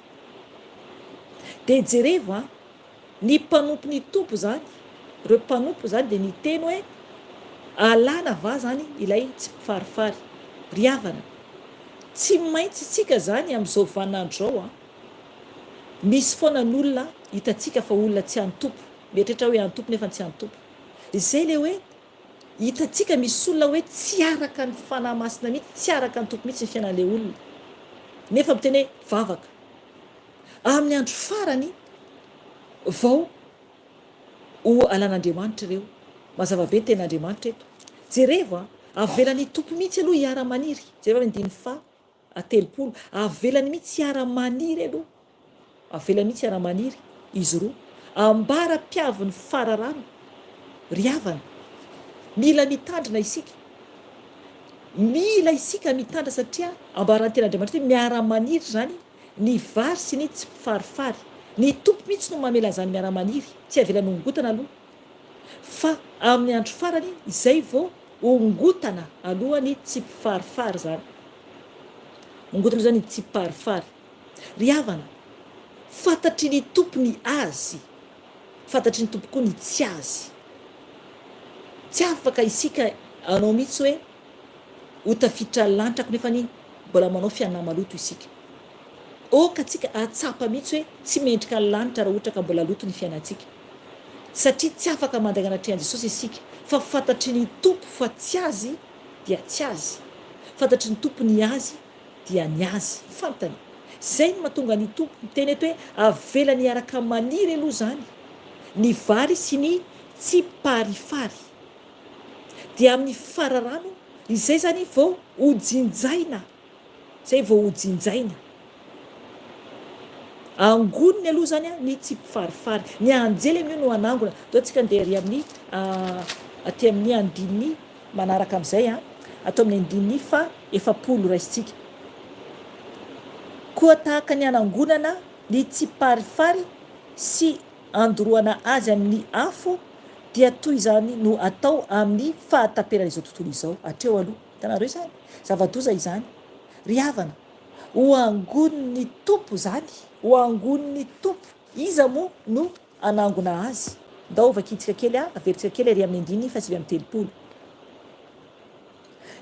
Dia jerevo ny mpanompo ny tompo zany, ireo mpanompo zany dia niteny hoe alana va zany ilay tsiparifary. Ry havana, tsy maintsy tsika zany amin'izao vaninandro zao misy foana ny olona hitantsika fa olona tsy antompo, mieritreritra hoe antompo nefa tsy antompo. Izay le hoe hitantsika misy olona hoe tsy araka ny fanahy masina mihitsy, tsy araka ny tompo mihitsy ny fiainan'ilay olona, nefa miteny hoe vavaka. Amin'ny andro farany vao ho alan'Andriamanitra ireo. Mazava be ny ten'Andriamanitra eto. Jerevo avelan'ny tompo mihitsy aloha hiara-maniry. Jereo andiny fa 30, avelany mihitsy hiara-maniry aloha, avelany mihitsy hiara-maniry izy roa ambara-piavy ny fararano. Ry havana, mila mitandrina isika, mila isika mitandra, satria ambaran'ny ten'Andriamanitra hoe miara-maniry zany ny vary sy ny tsiparifary. Ny tompo mihitsy no mamela an'izany miara-maniry, tsy avelany ongotana aloha, fa amin'ny andro farany izay vao ongotana aloha ny tsiparifary zany. Ongotana zany ny tsiparifary. Ry havana, fantatry ny tompo ny azy, fantatry ny tompo koa ny tsy azy. Tsy afaka isika anao mihitsy hoe ho tafiditra lanitra nefa ny mbola manao fiainana maloto isika. Oka tsika atsapa mihitsy hoe tsy mendrika ny lanitra raha ohatra ka mbola loto ny fiainantsika, satria tsy afaka manday anatrehan Jesosy isika. Fa fantatry ny tompo fa tsy azy dia tsy azy, fantatry ny tompo ny azy dia ny azy, fantany. Zay no mahatonga ny tompo miteny eto hoe avelany hiaraka maniry aloha zany ny vary sy ny tsiparifary. Dia amin'ny fararano izay zany vao hojinjaina, izay vao hojinjaina. Angoniny aloha zany ny tsiparifary. Ny anjely amin'io no anangona. Atao antsika andeha ry amin'ny aty amin'ny andininy manaraka amin'izay atao amin'ny andininy fa 70 raisitsika. Koa tahaka ny anangonana ny tsiparifary sy andoroana azy amin'ny afo dia toy izany no atao amin'ny fahataperan'izao tontolo izao. Hatreo aloha hitanareo zany zava-doza izany. Ry havana, ho angoniny tompo zany, ho angoniny tompo. Iza moa no anangona azy? Ndao vakitsika kely averintsika kely ary amin'ny andiny fa 7:30.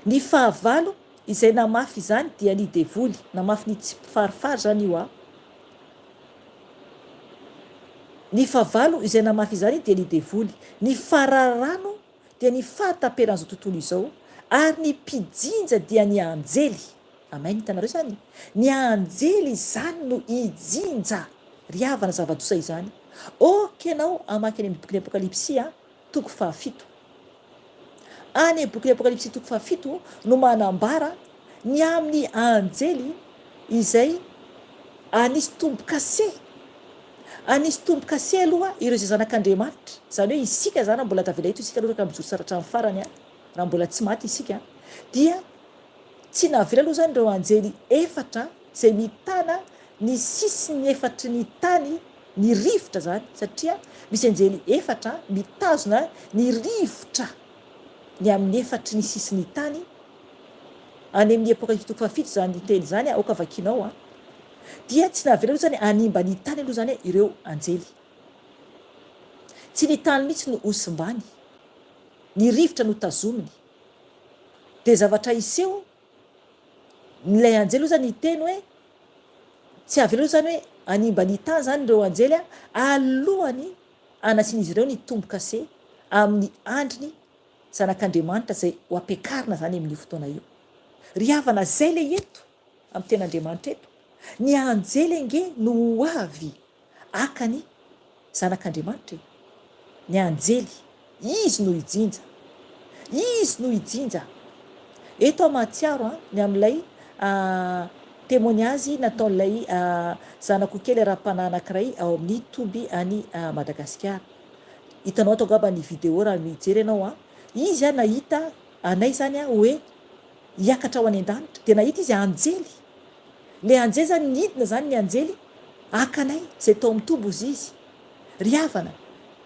Ny fahavalo izay namafy izany dia ny devoly, namafy ny tsiparifary zany io Ny fahavalo izay namafy izany dia ny devoly. Ny fararano dia ny fahataperan'izao tontolo izao, ary ny mpijinja dia ny anjely. Amen. Hitanareo zany, ny anjely zany no ijinja. Ry havana zava-doza izany. Oka ianao amaky any amin'ny bokin'ny Apokalipsy toko 7. Any amin'ny bokin'ny Apokalipsy toko 7 no manambara ny amin'ny anjely izay anisy tombo-kase aloha ireo zay zanak'Andriamanitra, zany hoe isika zany mbola tavela eto isika aloha ka mijoro saratra amin'ny farany raha mbola tsy maty isika dia tsy navela aloha zany ireo anjely efatra zay mitana ny sisiny efatry ny tany ny rivotra zany, satria misy anjely efatra mitazona ny rivotra ny amin'ny efatry ny sisiny tany. Any amin'ny Apokalipsy toko fafito zany teny zany aoka vakinao dia tsy navela aloha zany animba ny tany aloha zany ireo anjely, tsy ny tany mihitsy no osimbany, ny rivotra no tazominy. De zavatra iseho nilay anjely aloha zany iteny hoe tsy avela aloha zany hoe animba ny tany zany ireo anjely alohany anasin'izy ireo ny tombo-kase amin'ny andriny zanak'Andriamanitra zay ho ampiakarina zany amin'ny fotoana io. Ry havana zay le eto amin'ny ten'Andriamanitra eto, ny anjely ange no ho avy akany zanak'Andriamanitra io. Ny anjely izy no hijinja eto Matsiaro ny amin'ilay témoignage nataon'ilay zanako kely raha-panahy anankiray ao amin'ny Toby any Madagasikara. Hitanao ato angamba ny vidéo raha mijery ianao izy nahita anay zany hoe hiakatra ho any an-danitra, de nahita izy anjely, le anjely zany nidina zany ny anjely akanay zay tao amin'ny tobo izy. Ry havana,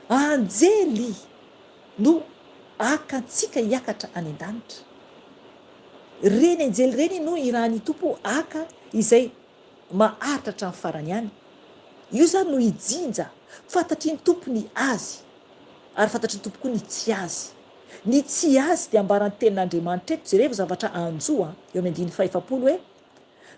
anjely no akantsika hiakatra any an-danitra. Reny anjely reny no irahan'ny tompo aka izay maharitra hatramin'ny farany any. Io zany no hijinja, fantatry ny tompony azy ary fantatry ny tompo koa ny tsy azy. Ny tsy azy dia ambaran'ny tenin'Andriamanitra eto jereva zavatra anjo eo amin'ny 5:7 hoe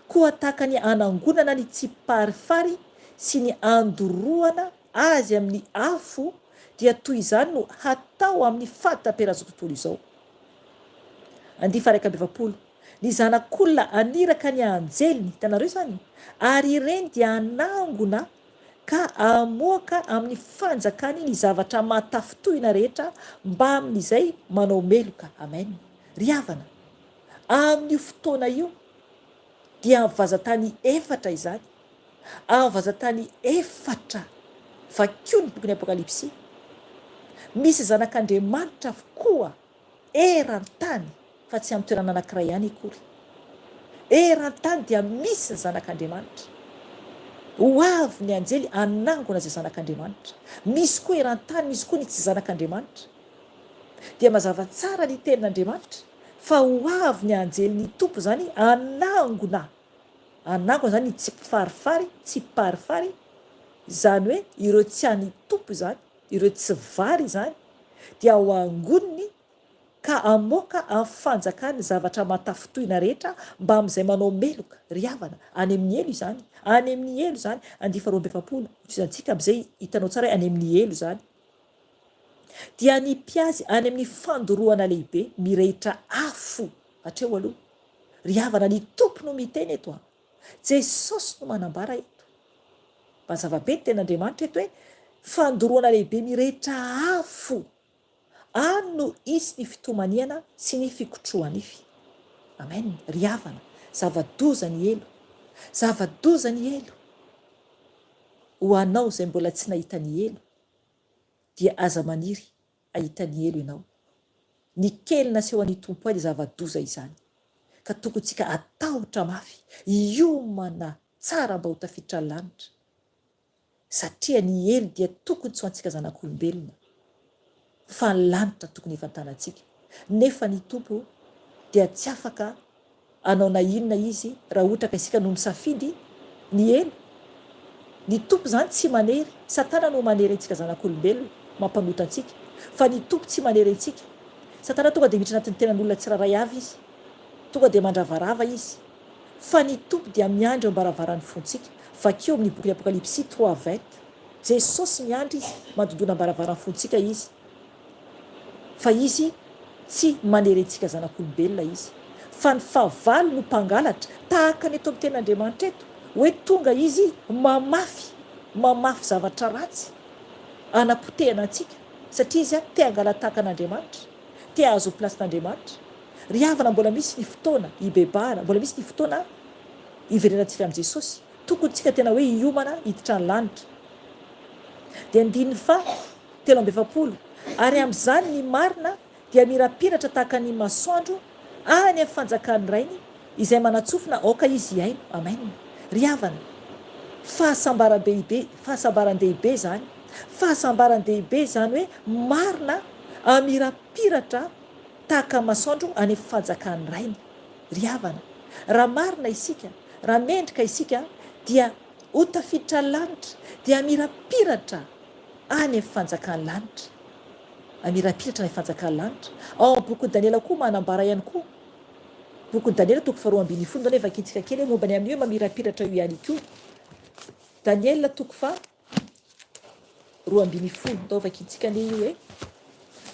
koa tahaka ny anangonana ny tsiparifary sy ny andoroana azy amin'ny afo dia toy izany no hatao amin'ny fahataperazao tontolo izao. 9:7 ny zanak'olona aniraka ny anjeliny, hitanareo zany, ary ireny dia anangona ka amoaka amin'ny fanjakany ny zavatra matafitohina rehetra mba amin'izay manao meloka. Amen. Ry havana, amin'ny fotoana io dia vazatany efatra izany, vazatany efatra vakio ny boky ny Apokalipsy. Misy zanak'Andriamanitra avokoa eran-tany fa tsy amin'ny toerana anankiray ihany akory. Eran-tany dia misy zanak'Andriamanitra, ho avy ny anjely anangona zay zanak'Andriamanitra. Misy koa eran-tany, misy koa ny tsy zanak'Andriamanitra. Dia mazava tsara ny tenin'Andriamanitra fa ho avy ny anjely ny tompo zany anangona zany ny tsiparifary, zany hoe ireo tsy any tompo zany, ireo tsy vary zany, dia ho angoniny ka amoaka amin'ny fanjakany zavatra matafitohina rehetra mba amin'izay manao meloka. Ry havana, any amin'ny elo izany, any amin'ny elo zany. 2:7 izantsika amin'izay hitanao tsara hoe any amin'ny elo zany. Dia ny mpiazy any amin'ny fandoroana lehibe mirehitra afo hatreo aloha. Ry havana, ny tompo no miteny eto Jesosy no manambara eto. Mazava be ny ten'Andriamanitra eto hoe fandoroana lehibe mirehitra afo, any no isy ny fitomaniana sy ny fikotrohanify. Amen. Ry havana, zava-doza ny elo ho anao zay mbola tsy nahita ny elo, dia aza maniry ahita ny elo ianao. Ny kely naseho an'ny tompo dia zava-doza izany, ka tokony tsika atahotra mafy hiomana tsara mba ho tafiditra ny lanitra, satria ny elo dia tokony tsy ho antsika zanak'olombelona fa ny lanitra tokony hifantanantsika. Nefa ny tompo dia tsy afaka anao na inona izy raha ohatra ka isika no misafidy ny elo. Ny tompo zany tsy manery, Satana no manery antsika zanak'olombelona mampanotra antsika, fa ny tompo tsy manery antsika. Satana tonga dia miditra anatin'ny tenan'olona tsiraray avy izy, tonga dia mandravarava izy, fa ny tompo dia miandry eo am-baravaran'ny fontsika. Vakeo amin'ny boky Apokalipsy 3:20 Jesosy miandry izy mandondona am-baravaran'ny fontsika izy, fa izy tsy manery antsika zanak'olombelona izy, fa ny fahavalo no mpangalatra tahaka ny eto amin'ny ten'Andriamanitra eto hoe tonga izy mamafy zavatra ratsy anapotehana antsika, satria izy te hangala tahaka an'Andriamanitra, te hahazo plasin'Andriamanitra. ry havana mbola misy ny fotoana hibebahana, mbola misy ny fotoana hiverenantsika amin'i Jesosy. Tokony tsika tena hoe hiomana hiditra ny lanitra. Dia andininy fa 7 ary amin'izany ny marina dia mirapiratra tahaka ny masoandro any amin'ny fanjakan'ny rainy izay manatsofina aoka izy hiaino. Amen. Ry havana, fahasambaran-dehibe zany. Fahasambaran-dehibe zany hoe marina mirapiratra tahaka masoandro any amin'ny fanjakan'ny rainy. Ry havana, raha marina isika, raha mendrika isika dia ho tafiditra lanitra, dia mirapiratra any amin'ny fanjakan'ny lanitra. Amirapiratra ny fanjakan'ny lanitra. Ao amin'ny bokin'ny Daniela koa manambara ihany koa. Bokin'ny Daniela toko 2:10 ndio efa kintsika kely momba ny amin'ny hoe mamirapiratra io ihany koa. Daniela toko 2:10 ndio efa kintsika ny hoe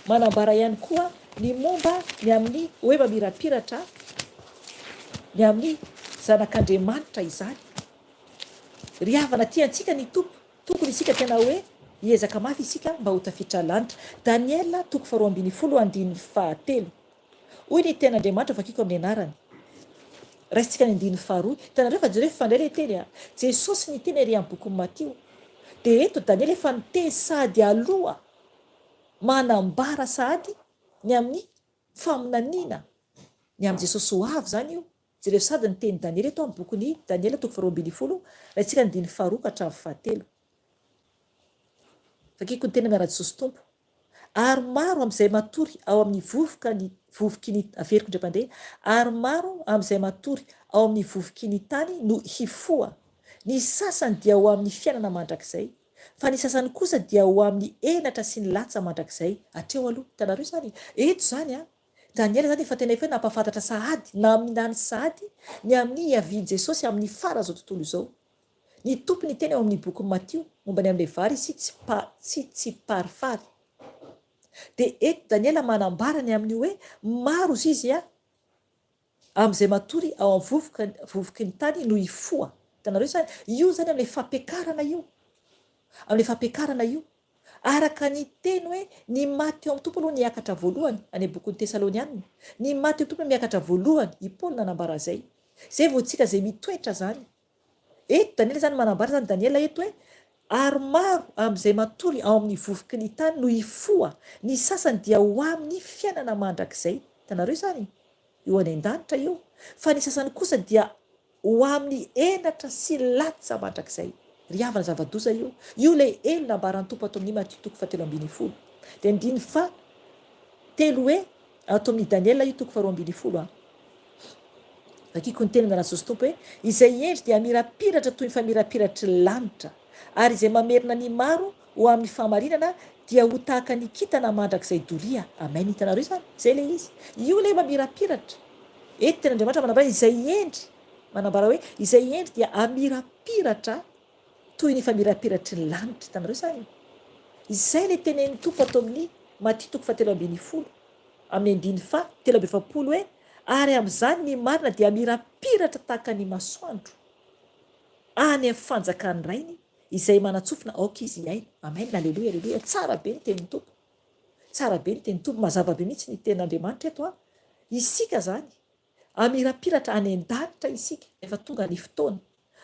manambara ihany koa ny momba ny amin'ny hoe mamirapiratra ny amin'ny zanak'Andriamanitra izany. Ry havana, tiantsika ny tompo, tokony isika tena hoe hiezaka mafy isika mba ho tafiditra lanitra. Daniela toko 2:7 hoy ny ten'Andriamanitra vakiko amin'ny anarany. Raisitsika ny 2 tanareo fa jereo fandray le teny a Jesosy ny teny ery amin'ny bokin'ny Matio. Dia eto Daniela efa niteny sahady aloha manambara sahady ny amin'ny faminaniana ny amin'ny Jesosy ho avy zany io. Jereo sady ny teny Daniela eto amin'ny bokin'ny Daniela toko 2:10 raisitsika ny 2 ka hatramin'ny 7. Vakiko ny tena miara Jesosy tompo. Ary maro amin'izay matory ao amin'ny vovoky ny averiko ndram-pandeha, ary maro amin'izay matory ao amin'ny vovoky ny tany no hifoa. Ny sasany dia ho amin'ny fiainana mandrakizay, fa ny sasany kosa dia ho amin'ny enatra sy ny latsa mandrakizay hatreo aloha. Tanareo zany eto zany a Daniela zany efa tena efa nampafantatra sahady na minany sahady ny amin'ny iavian'i Jesosy amin'ny farazao tontolo izao. Ny tompony teny ao amin'ny bokin'ny Matio momba ny amin'ilay vary sy tsy parifary. Dia eto Daniela manambara ny amin'ny hoe maro izy amin'izay matory ao amin'ny vovoky ny tany no hifoa. Tanareo zany io zany amin'ilay fampiakarana io. Amin'ilay fampiakarana io. Araka ny teny hoe ny maty ao amin'ny tompo aloha niakatra voalohany any bokin'ny Tesalonianina. Ny maty ao amin'ny tompo miakatra voalohany i Paoly nanambara zay. Zay vao tsika zay mitoetra zany. Eto Daniela zany manambara zany Daniela eto hoe ary maro amin'izay matory ao amin'ny vovoky ny tany no hifoa. Ny sasany dia ho amin'ny fiainana mandrakizay. Tanareo zany io any an-danitra io. Fa ny sasany kosa dia ho amin'ny enatra sy latsa mandrakizay. Ry havana zava-doza io. Io ilay elo nambaran'ny tompo ato amin'ny Matio toko 7:10. Dia andiny fa 3 hoe ato amin'ny Daniela io toko 2:10 vakiko ny teny miara Jesosy tompo hoe izay endry dia mirapiratra toy ny famirapiratry ny lanitra, ary izay mamerina ny maro ho amin'ny fahamarinana dia ho tahaka ny kintana mandrakizay doria. Amen. Hitanareo zany zay le izy. Io le mamirapiratra. Eto ten'Andriamanitra manambara izay endry, manambara hoe izay endry dia amirapiratra toy ny famirapiratry ny lanitra. Hitanareo zany. Izay le tenen'ny tompo ato amin'ny Matio toko 7:10 amin'ny 7:7 hoe ary amin'izany ny marina dia mirapiratra tahaka ny masoandro any amin'ny fanjakan'ny rainy izay manatsofina aoka izy hiaino. Amen. Aleluia, aleluia. Tsara be ny tenin'ny tompo. Tsara be ny tenin'ny tompo. Mazava be mihitsy ny ten'Andriamanitra eto a. Isika zany amirapiratra any an-danitra isika efa tonga ny fotoana.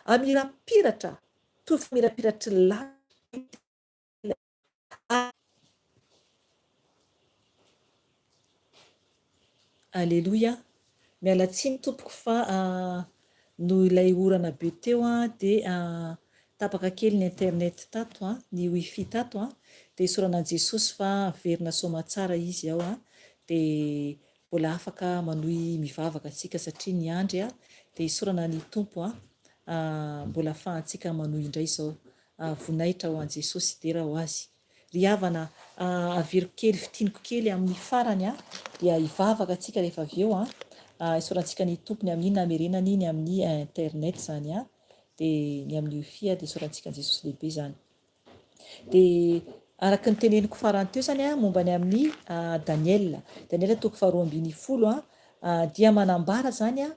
Amirapiratra toy ny famirapiratry ny lanitra. Aleluia. Miala tsiny tompoko fa no ilay orana be teo dia tapaka kely ny internet tato ny wifi tato dia isoranan'i Jesosy fa averina soma tsara izy ao dia mbola afaka manohy mivavaka antsika satria ny andry dia isorana ny tompo mbola afahantsika manohy indray izao. Vonaitra ho an'i Jesosy dera ho azy. Ry havana averiko kely fitiniko kely amin'ny farany dia hivavaka antsika rehefa avy eo isorantsika ny tompony amin'ny namerenany ny amin'ny internet zany dia ny amin'ny wifi dia isorantsika Jesosy lehibe zany. Dia araka ny teneniko farany teo zany momba ny amin'ny Daniela toko 2:10 dia manambara zany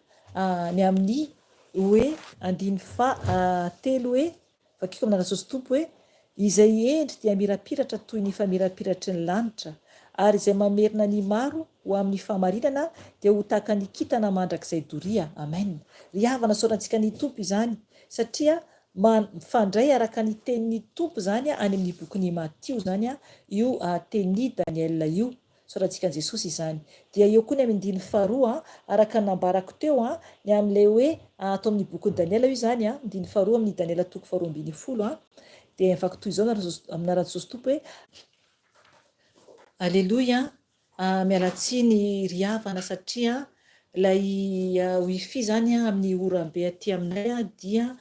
ny amin'ny hoe 3 hoe vakiko amin'ny Jesosy tompo hoe izay endry dia mirapiratra toy ny famirapiratry ny lanitra, ary izay mamerina ny maro ho amin'ny famarinana dia ho tahaka ny kintana mandrakizay doria. Amen. Ry havana sorantsika ny tompo izany satria mifandray araka ny tenin'ny tompo zany any amin'ny bokin'ny Matio zany io teny Daniel io, sorantsika an Jesosy izany. Dia eo koa ny amin'ny andiny faharoa araka ny nambarako teo ny amin'ilay hoe atao amin'ny bokin'ny Daniel io zany andiny faharoa amin'ny Daniel toko faharoa ambin'ny folo dia mivako toy izao amin'anaran'i Jesosy tompo hoe Alleluia, mialatsiny ry havana satria ilay wifi zany amin'ny orambe aty aminay dia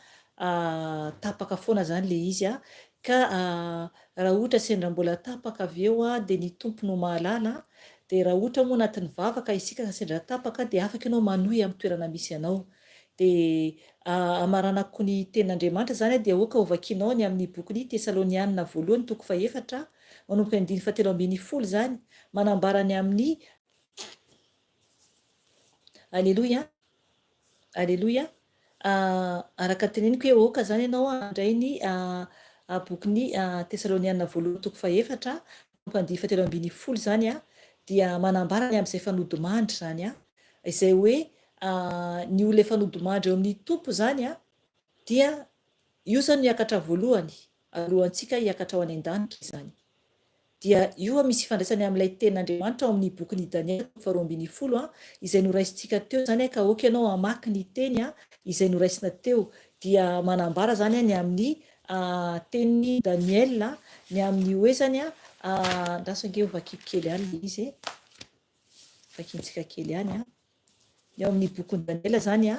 tapaka foana zany le izy ka raha ohatra sendra mbola tapaka avy eo dia ny tompo no mahalala. Dia raha ohatra moa anatin'ny vavaka isika ka sendra tapaka dia afaka ianao manohy amin'ny toerana misy anao. Dia amaranako ny tenin'Andriamanitra zany dia oka ho vakianao ny amin'ny bokin'ny Tesalonianina voalohany toko 4 manomboka ny 7:10 zany manambara ny amin'ny Alleluia, Alleluia, araka teneniko hoe oka zany ianao andray ny bokin'ny Tesalonianina voalohany toko 4 manomboka ny 7:10 zany dia manambara ny amin'izay fanodimandry zany izay hoe ny olona efa nodimandry eo amin'ny tompo zany dia io zany hiakatra voalohany alohantsika hiakatra ho any an-danitra izany. Dia io misy ifandraisany amin'ilay tenin'Andriamanitra ao amin'ny bokin'ny Daniel faharoa ambin'ny folo izay noraisintsika teo zany ka oka ianao hamaky ny teny izay noraisina teo. Dia manambara zany ny amin'ny tenin'ny Daniel ny amin'ny hoe zany ndasange vakiako kely any le izy vakintsika kely any ny ao amin'ny bokin'ny Daniel zany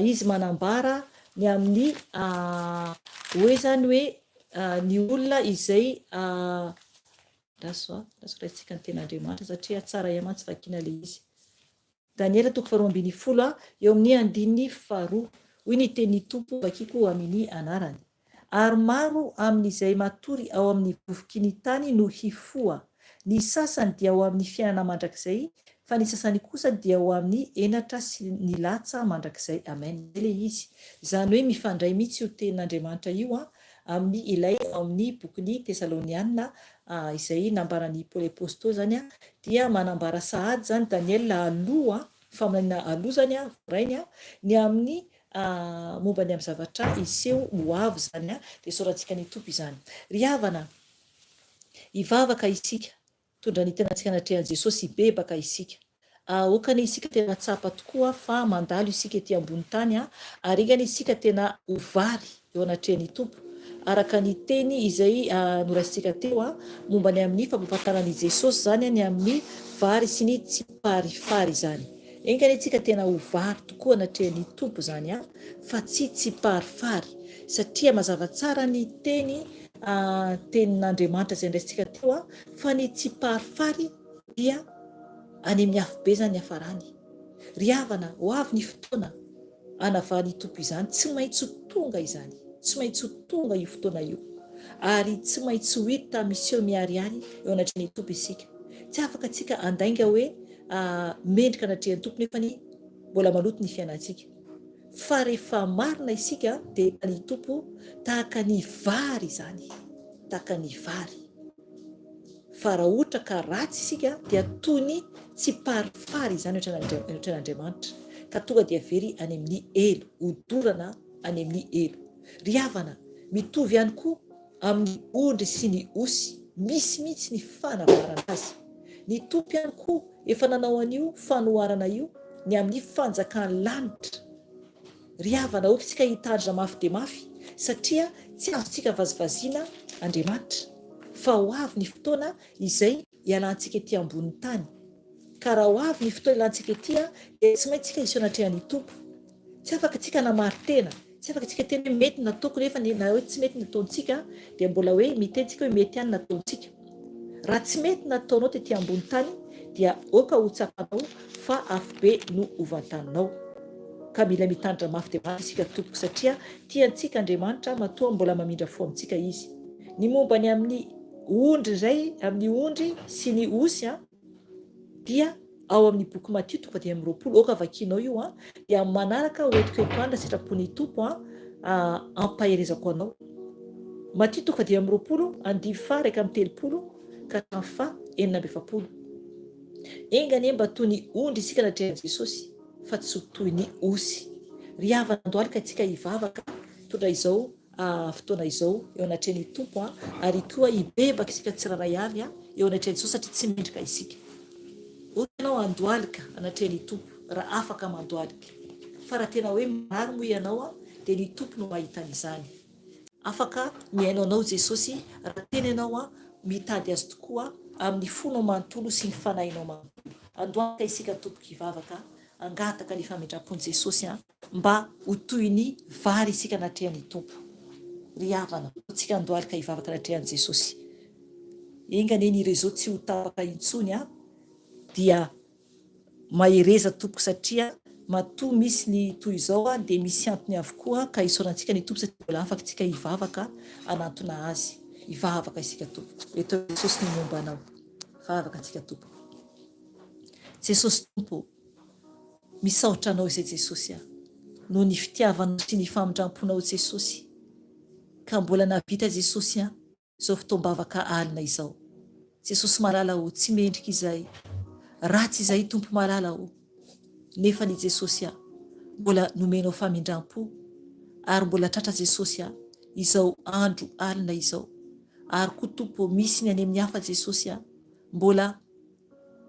izy manambara ny amin'ny hoe zany hoe ny olona izay ndaso raisitsika ny ten'Andriamanitra satria tsara iamantsy vakiana le izy. Daniel toko faharoa ambin'ny folo eo amin'ny andininy faharoa hoy ny tenin'ny tompo vakiako amin'ny anarany. Ary maro amin'izay matory ao amin'ny vovokin'ny tany no hifoa, ny sasany dia ao amin'ny fiainana mandrakizay fa ny sasany kosa dia ao amin'ny enatra sy ny latsa mandrakizay. Amen. Le izy zany hoe mifandray mihitsy io tenin'Andriamanitra io amin'ny ilay amin'ny bokin'ny Tesalonianina izay nambaran'ny Paoly Apôstôly zany dia manambara sahady zany Daniel aloha faminana aloha zany vorainy ny amin'ny momba ny amin'ny zavatra iseho ho avy zany dia sorantsika ny tompo izany. Ry havana, hivavaka isika tondra ny tenantsika anatrehan'i Jesosy hibebaka isika. Okany isika tena tsapa tokoa fa mandalo isika ety ambony tany arigany isika tena ho vary eo anatrehan'ny tompo araka ny teny izay noraisintsika teo momba ny amin'ny fampahafantaran'i Jesosy zany ny amin'ny vary sy ny tsiparifary zany. Engany antsika tena ho vary tokoa anatrehan'ny tompo zany fa tsy tsiparifary satria mazava tsara ny tenin'Andriamanitra izay ndraisintsika teo fa ny tsiparifary dia any amin'ny hafobe zany hafarany. Ry havana, ho avy ny fotoana anavahan'ny tompo izany, tsy maintsy tonga izany, tsy maintsy tonga io fotoana io ary tsy maintsy ho hita miseho miharihary eo anatrehan'ny tompo isika. Tsy afaka antsika andainga hoe mendrika anatrehan'ny tompo nefa ny mbola maloto ny fiainantsika. Fa rehefa marina isika dia ny tompo tahaka ny vary izany, tahaka ny vary. Fa raha ohatra ka ratsy isika dia toy ny tsiparifary izany ohatran'Andriamanitra ka tonga dia very any amin'ny elo, hodorana any amin'ny elo. Ry havana, mitovy ihany koa amin'ny ondry sy ny osy, misy mihitsy ny fanavarana azy. Ny tompo ihany koa efa nanao an'io fanoharana io ny amin'ny fanjakan'ny lanitra. Ry havana, oka isika hitandrina mafy dia mafy satria tsy azontsika vazivaziana Andriamanitra fa ho avy ny fotoana izay ialantsika ety ambony tany. Ka raha ho avy ny fotoana ialantsika ety dia tsy maintsy tsika iseho anatrehan'ny tompo. Tsy afaka tsika namary tena, tsy afaka tsika teny hoe mety nataoko nefa na hoe tsy mety nataontsika dia mbola hoe mitentsika hoe mety ihany nataontsika. Raha tsy mety nataonao tety ambony tany dia oka ho tsapanao fa afobe no hovantaninao. Ka mila mitandrina mafy dia mafy isika tompoko satria tiantsika Andriamanitra matoa mbola mamindra fo amintsika izy. Ny momba ny amin'ny ondry izay, amin'ny ondry sy ny osy dia ao amin'ny boky Matio toko 10:20 oka vakianao io dia manaraka hoentiko eto andra sitrapon'ny tompo ampaherezako anao. Matio toko 10:20 andify 1:30 ka hatramin'ny 4 engany mba toy ny ondry isika natrehan'i Jesosy fa tsy toy ny osy. Ry havana andohalika tsika hivavaka tondra izao fotoana izao eo anatrehan'ny tompo ary koa hibebaka isika tsiraray avy eo anatrehan'i Jesosy satria tsy mendrika isika. Ohatra ianao andohalika anatrehan'ny tompo raha afaka mandohalika, fa raha tena hoe marary moa ianao dia ny tompo no mahitan'izany. Afaka miaino anao Jesosy raha tena ianao mitady azy tokoa amin'ny fonao manontolo sy ny fanahinao manontolo. Andohalika isika tompoka hivavaka angataka ny famindram-pon'i Jesosy mba ho toy ny vary isika natrehan'ny tompo. Ry havana, tsika andohalika hivavaka natrehan'i Jesosy. Engany ny ireo tsy ho tapaka intsony dia mahereza tompoka satria matoa misy ny toy izao dia misy antony avokoa ka isaorantsika ny tompo satria mbola afaka tsika hivavaka anantona azy. Hivavaka isika tompo. Eto Jesosy ny momba anao. Hivavaka tsika tompo. Jesosy tompo, misaotra anao izay Jesosy noho ny fitiavanao sy ny famindramponao Jesosy. Ka mbola navita Jesosy izao fotoam-bavaka alina izao. Jesosy malala tsy mendrika izay. Ratsy izay tompo malala nefa ny Jesosy mbola nomenao famindram-po ary mbola tratra Jesosy izao andro alina izao. Ary koa tompo misy ny any amin'ny hafa Jesosy mbola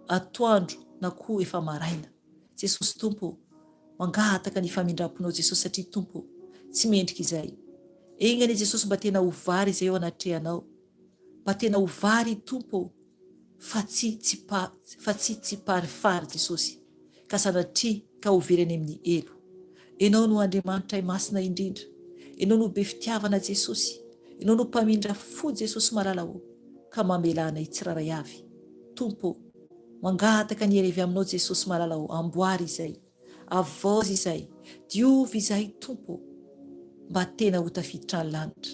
atoandro na koa efa maraina. Jesosy tompo, mangataka ny famindram-ponao Jesosy satria tompo tsy mendrika izay. Engany Jesosy mba tena ho vary izay eo anatrehanao. Mba tena ho vary tompo fa tsy tsiparifary Jesosy. Ka sanatria ka ho very any amin'ny elo. Ianao no Andriamanitra masina indrindra. Ianao no be fitiavana Jesosy. Ianao no mpamindra fo Jesosy malala ka mamelana tsiraray avy. Tompo, mangataka ny hery avy aminao Jesosy malala amboary izay, avozy izay, diovy izay tompo mba tena ho tafiditra ny lanitra.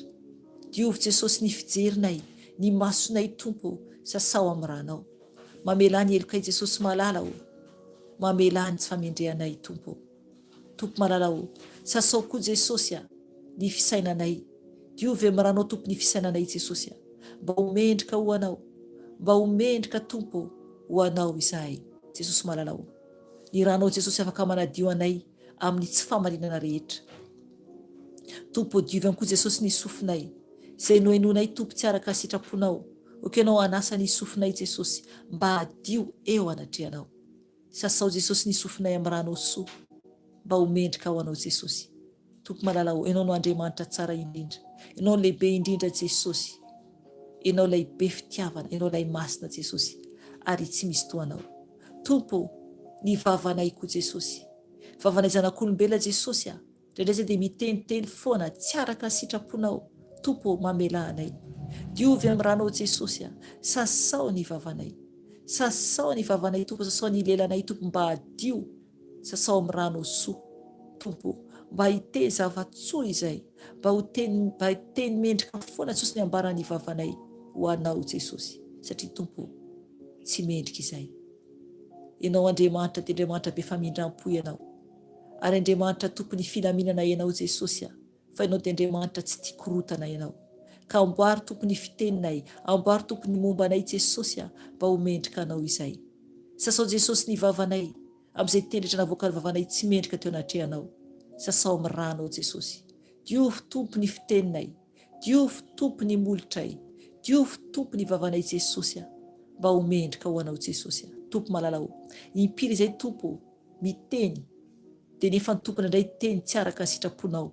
Diovy Jesosy ny fijerinay, ny masonay tompo sasao amin'ny ranao. Mamelany helokay Jesosy malala mamelany tsy famendrehanay tompo. Tompo malala sasao koa Jesosy ny fisainanay. Diovy amin'ny ranao tompo ny fisainanay Jesosy. Mba ho mendrika ho anao. Mba ho mendrika tompo ho anao izahay. Jesosy malala ny ranao Jesosy afaka manadio anay amin'ny tsy famarinana rehetra. Tompo diovy koa Jesosy ny sofinay. Izay nohainonay tompo tsy araka sitraponao. Ianao anasa ny sofinay Jesosy mba adio eo anatrehanao. Sasao Jesosy ny sofinay amin'ny ranao soa mba ho mendrika ho anao Jesosy. Tompo malala ianao no Andriamanitra tsara indrindra. Ianao lehibe indrindra Jesosy. Ianao lehibe fitiavana, ianao lay masina Jesosy ary tsy misy toanao. Tompo, ny vavanay koa Jesosy. Vavanay zanak'olombelona Jesosy indraindray dia miteniteny foana tsy araka sitraponao. Tompo mamelanay. Diovy amin'ny ranao Jesosy. Sasao ny vavanay. Sasao ny vavanay tompo, sasao ny lelanay tompo mba adio. Sasao amin'ny ranao soa. Tompo, mba hiteny zavatsoa izay. Mba hiteny mendrika foana Jesosy ny ambarany vavanay ho anao Jesosy. Satria tompo tsy mendrika izay. Ianao Andriamanitra dia Andriamanitra be famindram-po ianao. Ary Andriamanitra tompony filaminana ianao Jesosy. Fa ianao dia Andriamanitra tsy tia korotana ianao. Ka amboary tompony fiteninay, amboary tompony mombanay Jesosy mba ho mendrika anao izay. Sasao Jesosy ny vavanay amin'izay tendritra navoaka ny vavanay tsy mendrika teo anatrehanao. Sasao amin'ny ranao Jesosy. Diovy tompony fiteninay, diovy tompony molotray, diovy tompony vavanay Jesosy mba ho mendrika ho anao Jesosy. Tompo malala impiry izay tompo miteny dia nefa ny tompony indray teny tsy araka sitraponao.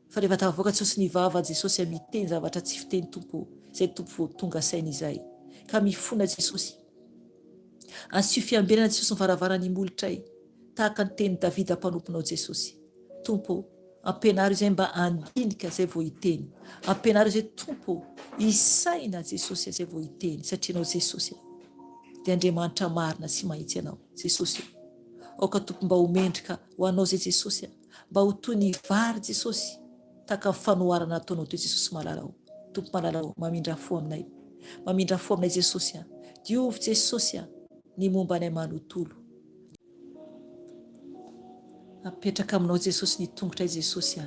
Fa rehefa tavoaka Jesosy ny vava Jesosy miteny zavatra tsy fiteny tompo, izay tompo tonga saina izay. Ka mifona Jesosy. Ansio fiambenana Jesosy ny varavarany molotray tahaka ny teny Davida mpanomponao Jesosy. Tompo, ampianaro izay mba andinika izay vao hiteny. Ampianaro izay tompo isaina Jesosy izay vao hiteny satria ianao Jesosy dia Andriamanitra marina sy mahitsy ianao Jesosy. Aoka tompo mba ho mendrika ho anao izay Jesosy, mba ho toy ny vary Jesosy tahaka fanoharana ataonao teo Jesosy malala. Tompo malala mamindra fo aminay. Mamindra fo aminay Jesosy. Diovy Jesosy ny momba anay manontolo. Apetraka aminao Jesosy ny tongotray Jesosy.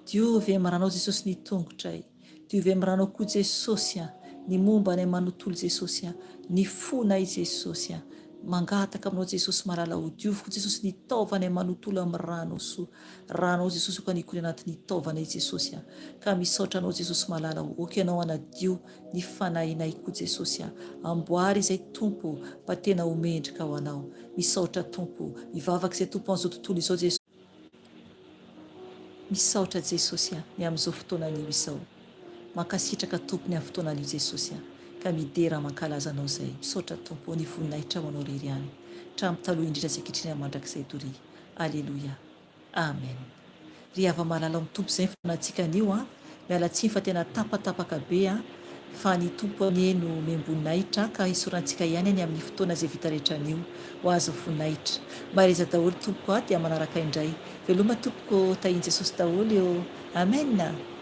Diovy amin'ny ranao Jesosy ny tongotray. Diovy amin'ny ranao koa Jesosy ny momba ny manontolo Jesosy, ny fonay Jesosy, mangataka aminao Jesosy malala ho dioviko Jesosy ny taovany manontolo amin'ny ranao soa, ranao Jesosy ka nikony anatin'ny taovanay Jesosy, ka misaotra anao Jesosy malala ho oky anao anadio ny fanahinay koa Jesosy, amboary izay tompo mba tena homendrika ho anao, misaotra tompo, mivavaka izay tompo an'izao tontolo izao Jesosy, misaotra Jesosy ny amin'izao fotoanan'io izao, mankasitraka tompony amin'ny fotoanan'io Jesosy, ka midera mankalaza anao izay, misaotra tompo ny voninahitra ho anao rery ihany, hatramin'ny taloha indrindra izay ankehitriny mandrakizay tory. Aleloia, amen. Ry hava malala amin'ny tompo izay fanantsika anio, miala tsiny fa tena tapatapaka be, fa ny tompo mieno miamboninahitra ka isorantsika ihany any amin'ny fotoana izay vita rehetra anio ho azo voninahitra. Mareza daholo tompoko dia manaraka indray, veloma tompoko tahian Jesosy daholo eo. Amen.